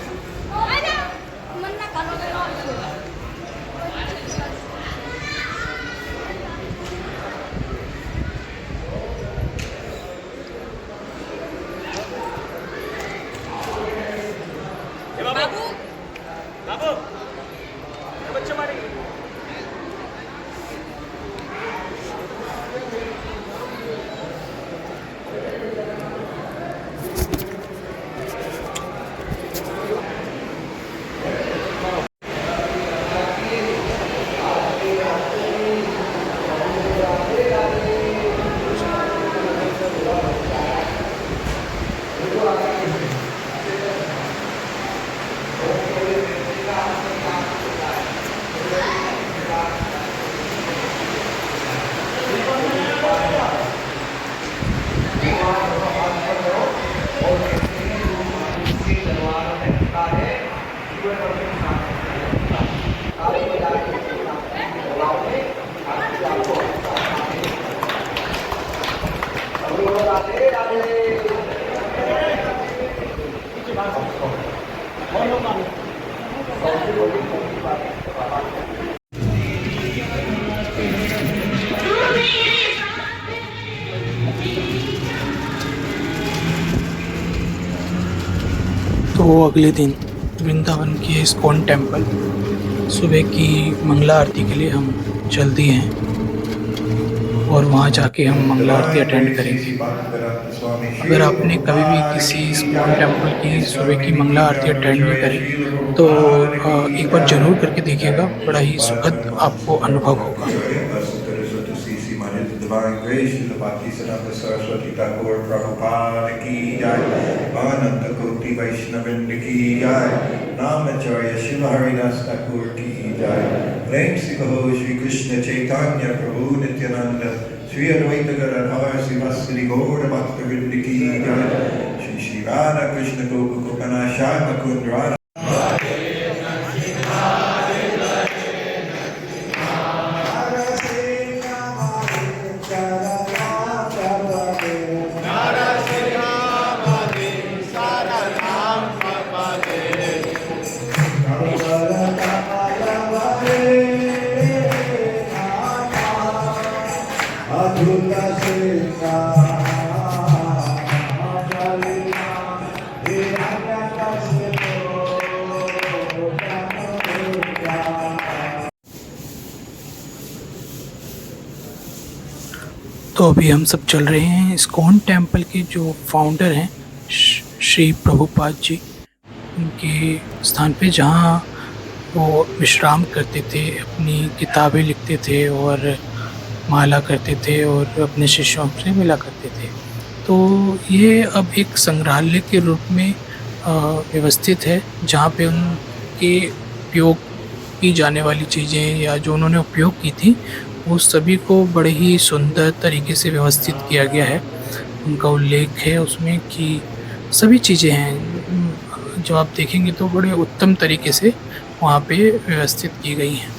तो अगले दिन वृंदावन के इस्कॉन टेम्पल सुबह की मंगला आरती के लिए हम चल दिए हैं और वहाँ जाके हम मंगला आरती अटेंड करेंगे। अगर आपने कभी भी किसी इस्कॉन टेम्पल की सुबह की मंगला आरती अटेंड नहीं करी तो एक बार ज़रूर करके देखिएगा, बड़ा ही सुखद आपको अनुभव होगा। Divine Grace, Srila Bhaktisiddhanta Saraswati Thakur Prabhupada ki jai, Ananta Koti Vaishnavrinda ki jai, Namacharya Srila Haridas Thakur ki jai, Prem Se Kaho Shri Krishna Chaitanya Prabhu Nityananda, Sri Advaita Gadadhar Srivasadi Gaura Bhaktavrinda ki jai, Shri Shri Radha Krishna Gopa Gopana Shama Kund Radha. तो अभी हम सब चल रहे हैं इस्कॉन टेम्पल के जो फाउंडर हैं श्री प्रभुपाद जी, उनके स्थान पे, जहाँ वो विश्राम करते थे, अपनी किताबें लिखते थे और माला करते थे और अपने शिष्यों से मिला करते थे। तो ये अब एक संग्रहालय के रूप में व्यवस्थित है, जहाँ पे उनके उपयोग की जाने वाली चीज़ें या जो उन्होंने उपयोग की थी वो सभी को बड़े ही सुंदर तरीके से व्यवस्थित किया गया है। उनका उल्लेख है उसमें कि सभी चीज़ें हैं जो आप देखेंगे तो बड़े उत्तम तरीके से वहाँ पे व्यवस्थित की गई हैं।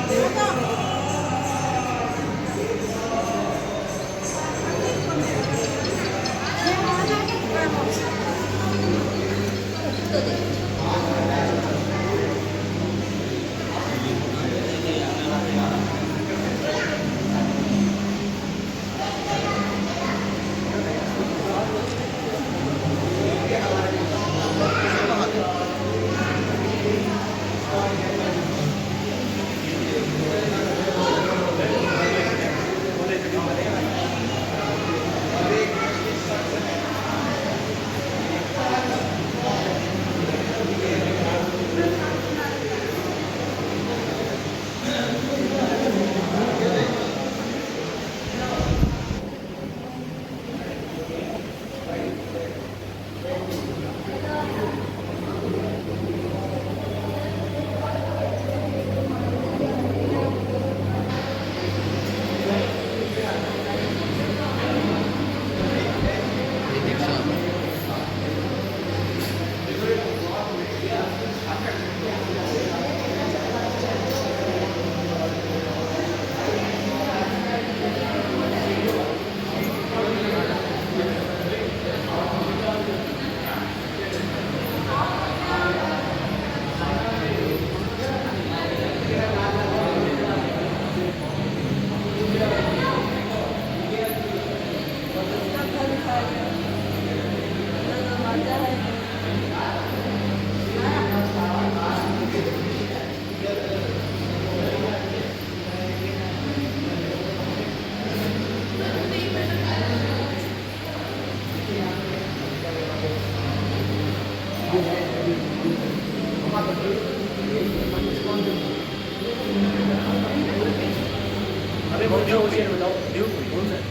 Terima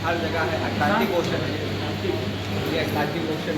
हर जगह है अटलांटिक ओशन है, ये अटलांटिक ओशन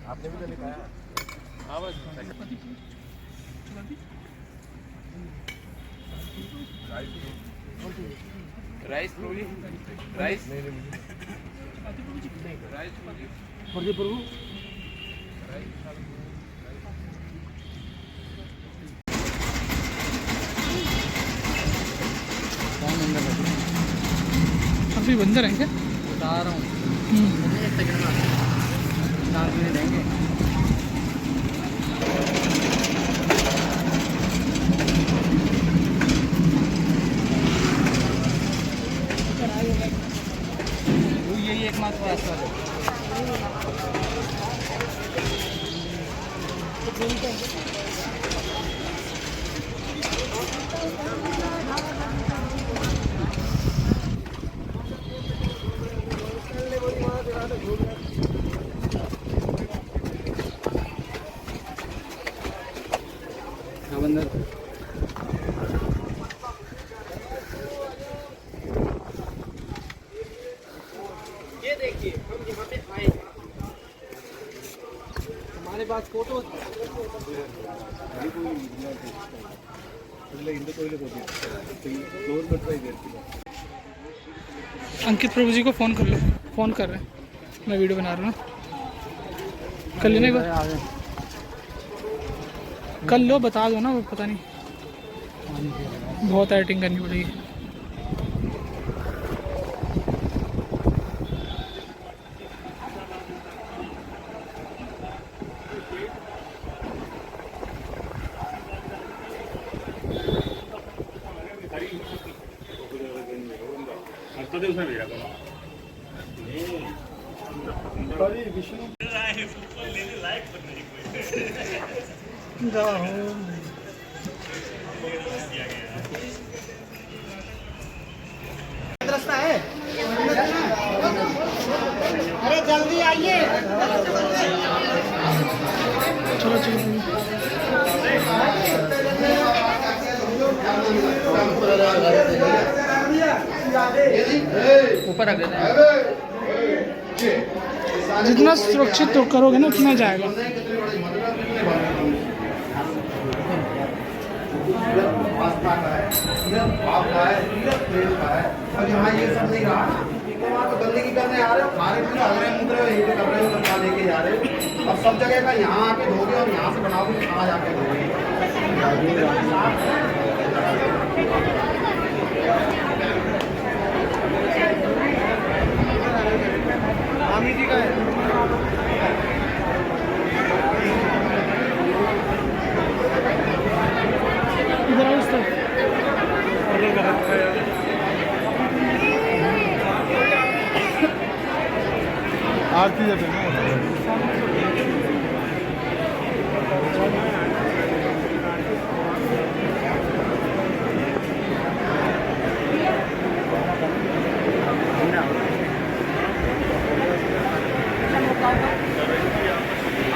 आपने भी तो लिखाया। हाँ बस राइस प्रभु राइस राइस प्रभु अभी बंदर हैं क्या? बता रहा हूँ, एक सेकंड में 4 मिनट देंगे। यही एकमात्र रास्ता है। ये देखिए हम यहाँ पे आए, हमारे पास फोटो अंकित प्रभु जी को फ़ोन कर लो, फ़ोन कर रहे हैं, मैं वीडियो बना रहा हूँ। कर लेने को कर लो, बता दो ना, वो पता नहीं बहुत एडिटिंग करनी पड़ेगी। रास्ता है, अरे जल्दी आइए। चलो चलो ऊपर रख देते हैं। जितना सुरक्षित तो करोगे ना उतना जाएगा। और यहाँ ये सब नहीं रहा ना, तो वहाँ तो गंदगी करने आ रहे हो, खा रहे हो, हग रहे मुँह रहे हो, यही कर रहे हो, लड़का लेके जा रहे हो। अब सब जगह का यहाँ आके धोगे और यहाँ से बनाओगे, कहाँ जाके धोगे? स्वामी जी का है। आरती जब है ना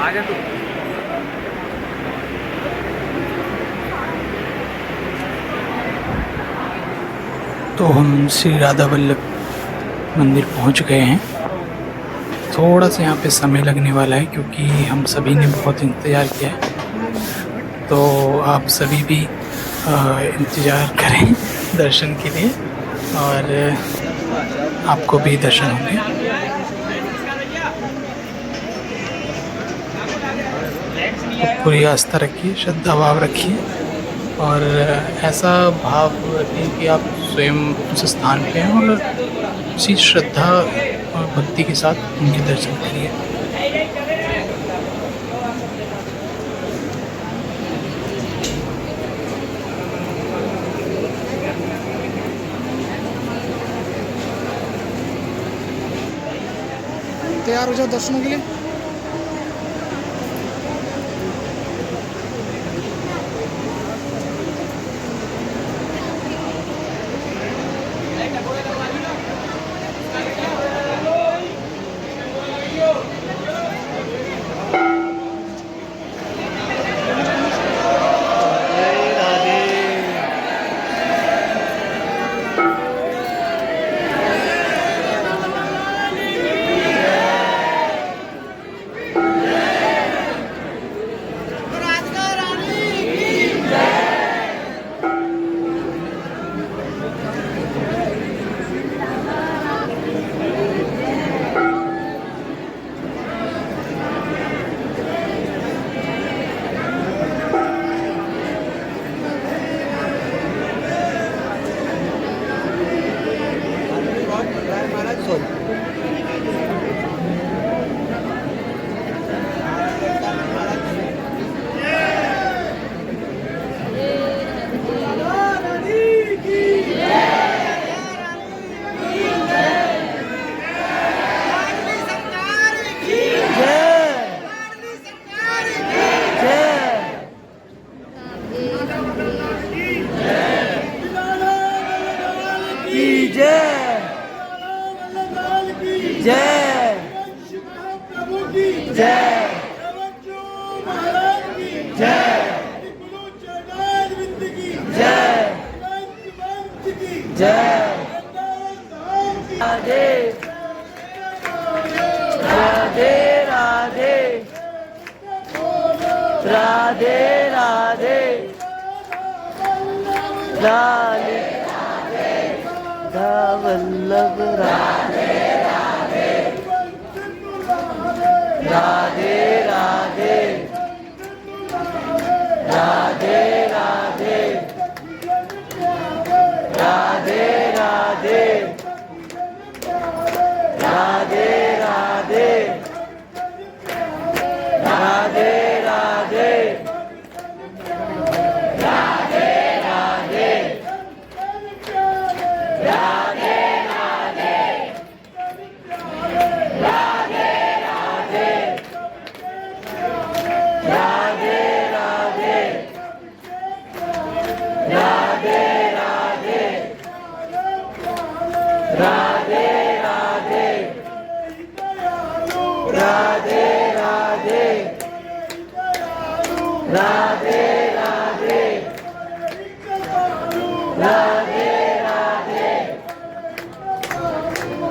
आगे तो तो हम श्री राधा वल्लभ मंदिर पहुंच गए हैं। थोड़ा सा यहाँ पे समय लगने वाला है क्योंकि हम सभी ने बहुत इंतज़ार किया है, तो आप सभी भी इंतज़ार करें दर्शन के लिए और आपको भी दर्शन होंगे। पूरी आस्था रखिए, श्रद्धा भाव रखिए और ऐसा भाव रखिए कि आप स्वयं उस स्थान पे हैं और उसी श्रद्धा और भक्ति के साथ उनके दर्शन करिए। तैयार हो जाओ दर्शनों के लिए।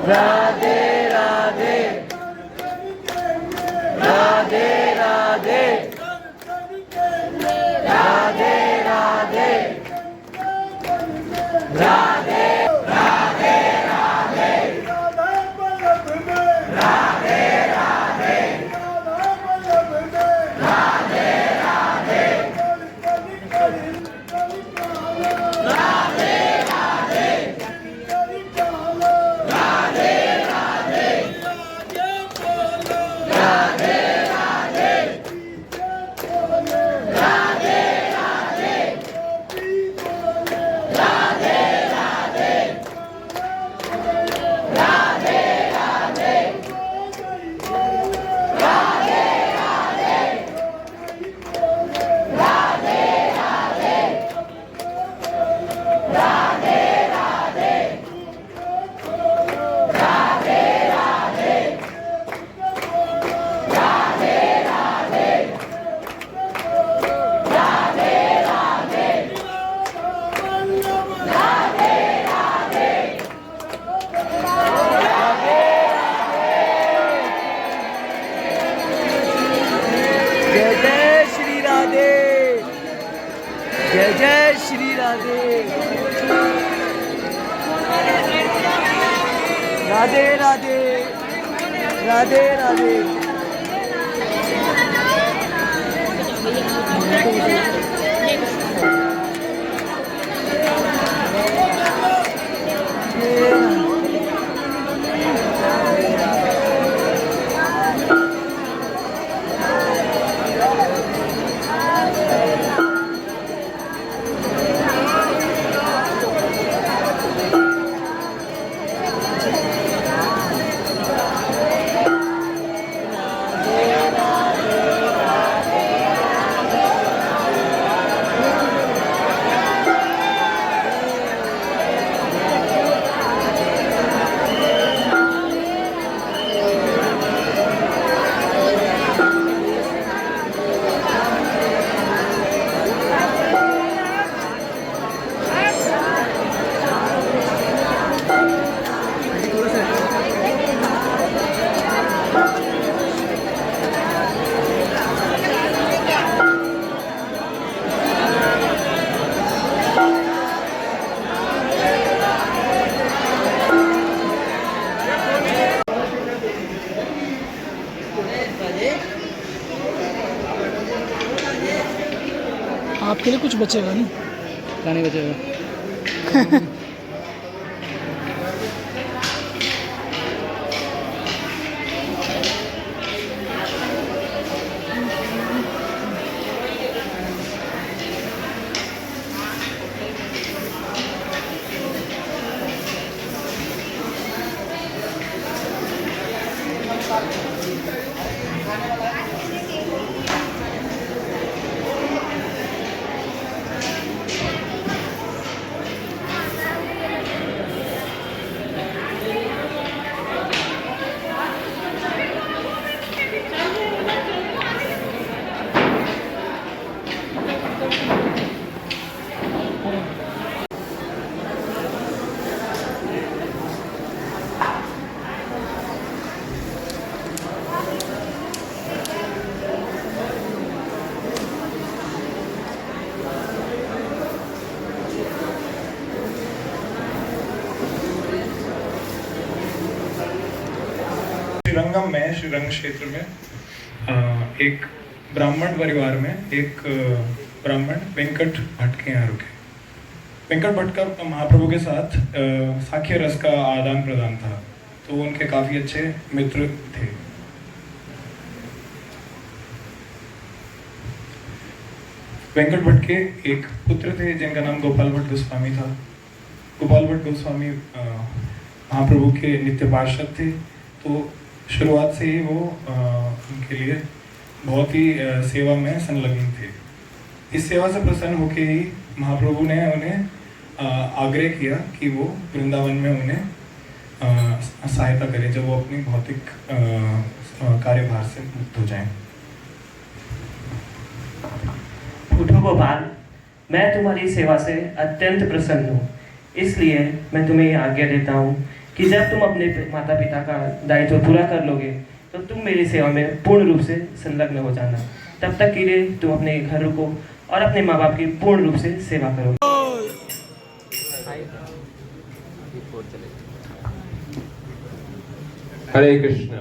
राधे राधे राधे राधे राधे राधे राधे राधे राधे राधे राधे जय जय श्री राधे जय जय श्री राधे राधे राधे राधे राधे आपके लिए कुछ बचेगा नहीं, क्या नहीं बचेगा। श्रीरंगम में, श्रीरंग क्षेत्र में एक ब्राह्मण परिवार में एक ब्राह्मण वेंकट भट्ट के यहाँ रुके। वेंकट भट्ट का महाप्रभु के साथ साख्य रस का आदान प्रदान था, तो उनके काफी अच्छे मित्र थे। वेंकट भट्ट के एक पुत्र थे जिनका नाम गोपाल भट्ट गोस्वामी था। गोपाल भट्ट गोस्वामी महाप्रभु के नित्य पार्षद थे, तो शुरुआत से ही वो उनके लिए बहुत ही सेवा में संलग्न थे। इस सेवा से प्रसन्न होकर ही महाप्रभु ने उन्हें आग्रह किया कि वो वृंदावन में उन्हें सहायता करें जब वो अपनी भौतिक कार्यभार से मुक्त हो जाएं। उठो गोपाल, मैं तुम्हारी सेवा से अत्यंत प्रसन्न हूँ, इसलिए मैं तुम्हें ये आज्ञा देता हूँ कि जब तुम अपने माता पिता का दायित्व पूरा कर लोगे तो तुम मेरी सेवा में पूर्ण रूप से संलग्न हो जाना। तब तक के लिए तुम अपने घर रुको और अपने माँ बाप की पूर्ण रूप से सेवा करो। हरे कृष्णा।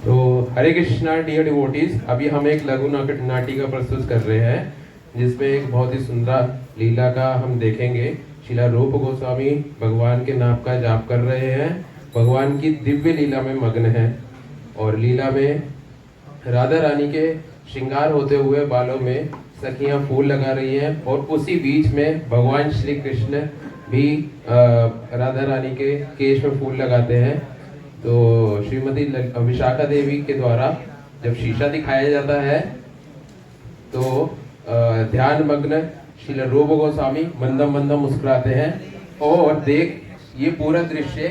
तो हरे कृष्णा डियर डिवोटीज, अभी हम एक लघु नाटिका प्रस्तुत कर रहे हैं जिसमें एक बहुत ही सुंदर लीला का हम देखेंगे। श्रीला रूप गोस्वामी भगवान के नाम का जाप कर रहे हैं, भगवान की दिव्य लीला में मग्न हैं और लीला में राधा रानी के श्रृंगार होते हुए बालों में सखियां फूल लगा रही हैं और उसी बीच में भगवान श्री कृष्ण भी राधा रानी के केश में फूल लगाते हैं। तो श्रीमती विशाखा देवी के द्वारा जब शीशा दिखाया जाता है तो ध्यान मग्न श्री रूप गोस्वामी मंदम मंदम मुस्कुराते हैं और देख ये पूरा दृश्य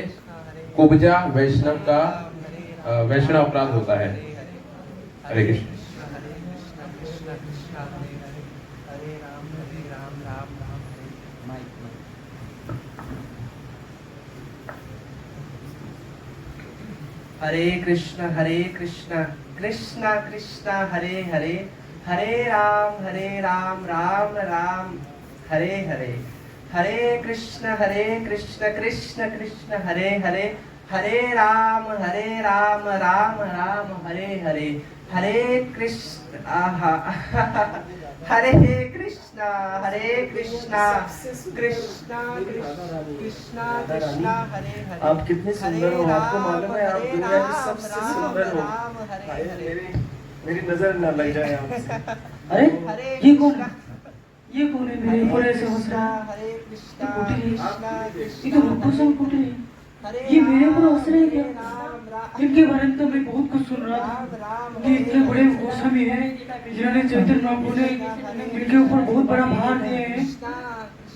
कुब्जा वैष्णव का वैष्णव अपराध होता है। हरे कृष्ण। हरे कृष्ण कृष्ण कृष्ण हरे हरे, हरे राम राम राम हरे हरे। हरे कृष्ण कृष्ण कृष्ण हरे हरे, हरे राम राम राम हरे हरे। हरे कृष्ण हरे कृष्ण कृष्ण कृष्ण कृष्ण हरे हरे। आप कितने सुंदर हो, आपको मालूम है आप दुनिया की सबसे सुंदर हो। मेरी नजर न लग जाए आपसे। अरे ये कौन है? ये कौन है मेरे ऊपर ऐसे हंस रहा है? ये तो रूप गोस्वामी कुटी है। ये मेरे ऊपर हंस रहे हैं क्या? इनके बारे में तो मैं बहुत कुछ सुन रहा था कि इतने बड़े गोस्वामी हैं जिन्होंने चैतन्य महाप्रभु ने इनके ऊपर बहुत बड़ा भार दिए हैं,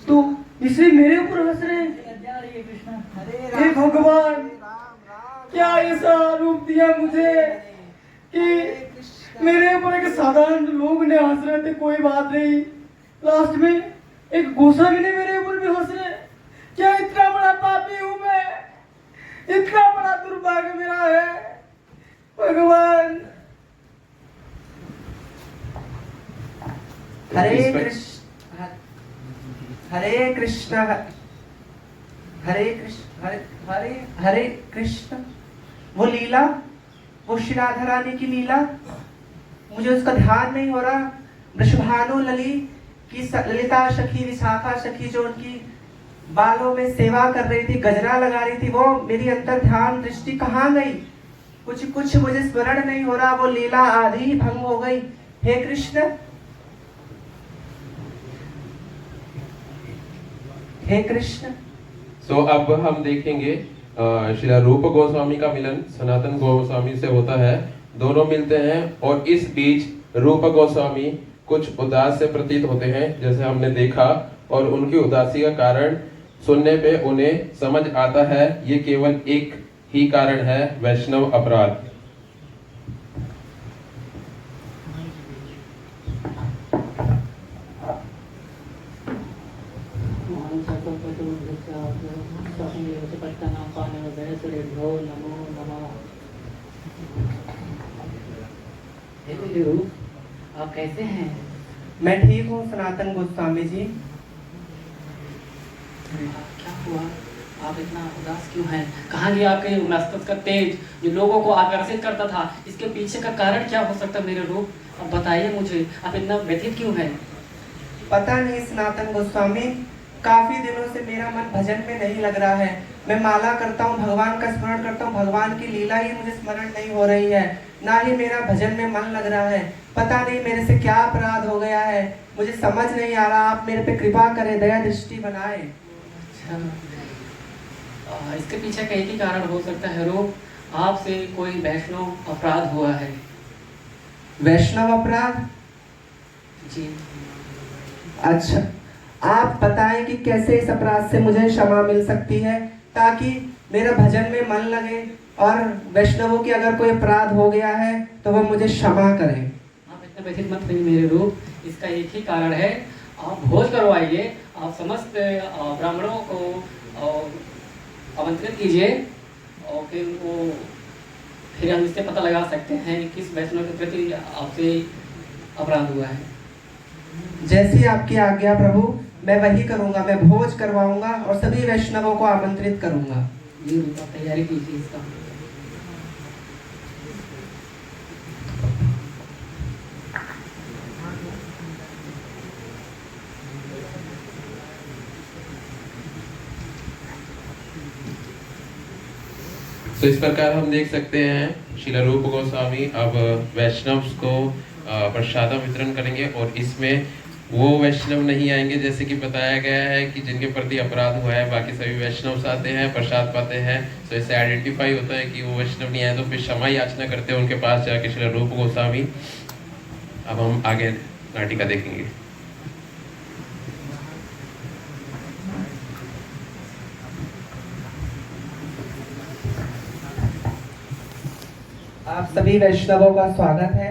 तो इसलिए मेरे ऊपर हंस रहे हैं। हे भगवान, क्या ऐसा रूप दिया मुझे कि मेरे ऊपर एक साधारण लोग ने हंस रहे थे, कोई बात नहीं, लास्ट में एक गोस्वामी ने मेरे ऊपर भी हंस रहे। क्या इतना बड़ा पापी हूँ मैं? इतना बड़ा दुर्भाग्य मेरा है भगवान। हरे कृष्ण हरे कृष्ण हरे कृष्ण। वो लीला, वो श्री राधा रानी की लीला, मुझे उसका ध्यान नहीं हो रहा। वृषभानु लली की ललिता सखी, विशाखा सखी जो उनकी बालों में सेवा कर रही थी, गजरा लगा रही थी, वो मेरी अंतर ध्यान दृष्टि कहाँ गई? कुछ मुझे स्मरण नहीं हो रहा। वो लीला आधी ही भंग हो गई। हे कृष्ण, हे कृष्ण। सो अब हम देखेंगे श्री रूप गोस्वामी का मिलन सनातन गोस्वामी से होता है। दोनों मिलते हैं और इस बीच रूप गोस्वामी कुछ उदास से प्रतीत होते हैं जैसे हमने देखा, और उनकी उदासी का कारण सुनने पे उन्हें समझ आता है ये केवल एक ही कारण है, वैष्णव अपराध। आप कैसे हैं? मैं ठीक हूँ सनातन गोस्वामी जी। क्या हुआ? आप इतना उदास क्यों हैं? कहाँ गया आपके मस्तक का तेज जो लोगों को आकर्षित करता था? इसके पीछे का कारण क्या हो सकता है मेरे रूप? अब बताइए मुझे, आप इतना व्यथित क्यों हैं? पता नहीं सनातन गोस्वामी, काफी दिनों से मेरा मन भजन में नहीं लग रहा है। मैं माला करता हूँ, भगवान का स्मरण करता हूँ, भगवान की लीला ही मुझे स्मरण नहीं हो रही है, ना ही मेरा भजन में मन लग रहा है। पता नहीं मेरे से क्या अपराध हो गया है, मुझे समझ नहीं आ रहा। आप मेरे पे कृपा करें, दया दृष्टि बनाए। इसके पीछे का एक ही कारण हो सकता है रूप, आपसे कोई वैष्णव अपराध हुआ है। वैष्णव अपराध? जी। अच्छा, आप बताएं कि कैसे इस अपराध से मुझे क्षमा मिल सकती है, ताकि मेरा भजन में मन लगे, और वैष्णवों की अगर कोई अपराध हो गया है तो वो मुझे क्षमा करें। आप इतना व्यथित मत होइए मेरे रूप, इसका एक ही कारण है। आप भोज करवाइए, आप समस्त ब्राह्मणों को और आमंत्रित कीजिए और फिर हम इससे पता लगा सकते हैं कि किस वैष्णव के प्रति आपसे अपराध हुआ है। जैसी आपकी आज्ञा प्रभु, मैं वही करूंगा। मैं भोज करवाऊंगा और सभी वैष्णवों को आमंत्रित करूंगा। जी आप तैयारी कीजिए इसका। तो इस प्रकार हम देख सकते हैं श्रील रूप गोस्वामी अब वैष्णव को प्रसाद वितरण करेंगे और इसमें वो वैष्णव नहीं आएंगे जैसे कि बताया गया है कि जिनके प्रति अपराध हुआ है, बाकी सभी वैष्णव आते हैं, प्रसाद पाते हैं। तो इससे आइडेंटिफाई होता है कि वो वैष्णव नहीं आए तो फिर क्षमा याचना करते हैं उनके पास जाके श्रील रूप गोस्वामी। अब हम आगे नाटिका देखेंगे। आप सभी वैष्णवों का स्वागत है।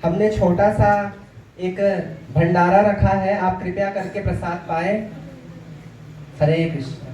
हमने छोटा सा एक भंडारा रखा है, आप कृपया करके प्रसाद पाए। हरे कृष्ण।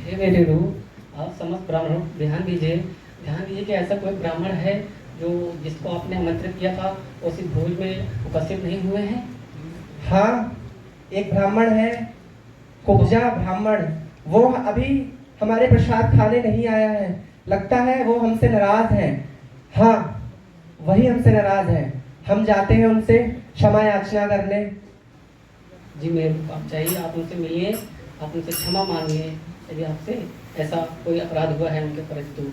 हे मेरे रूप, आप समस्त ब्राह्मणों ध्यान दीजिए कि ऐसा कोई ब्राह्मण है जो जिसको आपने आमंत्रित किया था उस भोज में उपस्थित नहीं हुए हैं? हाँ, एक ब्राह्मण है, कुब्जा ब्राह्मण। वो अभी हमारे प्रसाद खाने नहीं आया है। लगता है वो हमसे नाराज है। हाँ, वही हमसे नाराज है। हम जाते हैं उनसे क्षमा याचना करने। जी मेरे रूप, आप चाहिए, आप उनसे मिलिए, आप उनसे क्षमा मांगिए यदि आपसे ऐसा कोई अपराध हुआ है उनके प्रति।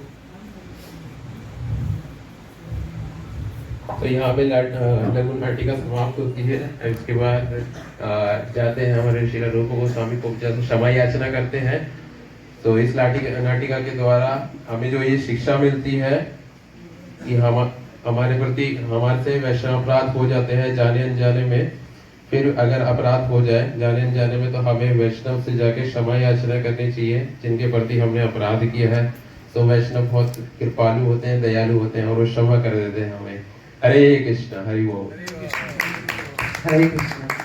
तो यहाँ पे लघु नाटिका समाप्त होती है। इसके बाद जाते हैं हमारे श्रील रूप गोस्वामी को क्षमा याचना करते हैं। तो इस नाटिका के द्वारा हमें जो ये शिक्षा मिलती है कि हमारे प्रति हमारे से वैष्णव अपराध हो जाते हैं जाने अनजाने में। फिर अगर अपराध हो जाए जाने अनजाने में तो हमें वैष्णव से जाके क्षमा याचना करनी चाहिए जिनके प्रति हमने अपराध किया है। तो वैष्णव बहुत कृपालु होते हैं, दयालु होते हैं और वो क्षमा कर देते हैं हमें। हरे कृष्ण। हरि बोल। हरे कृष्ण।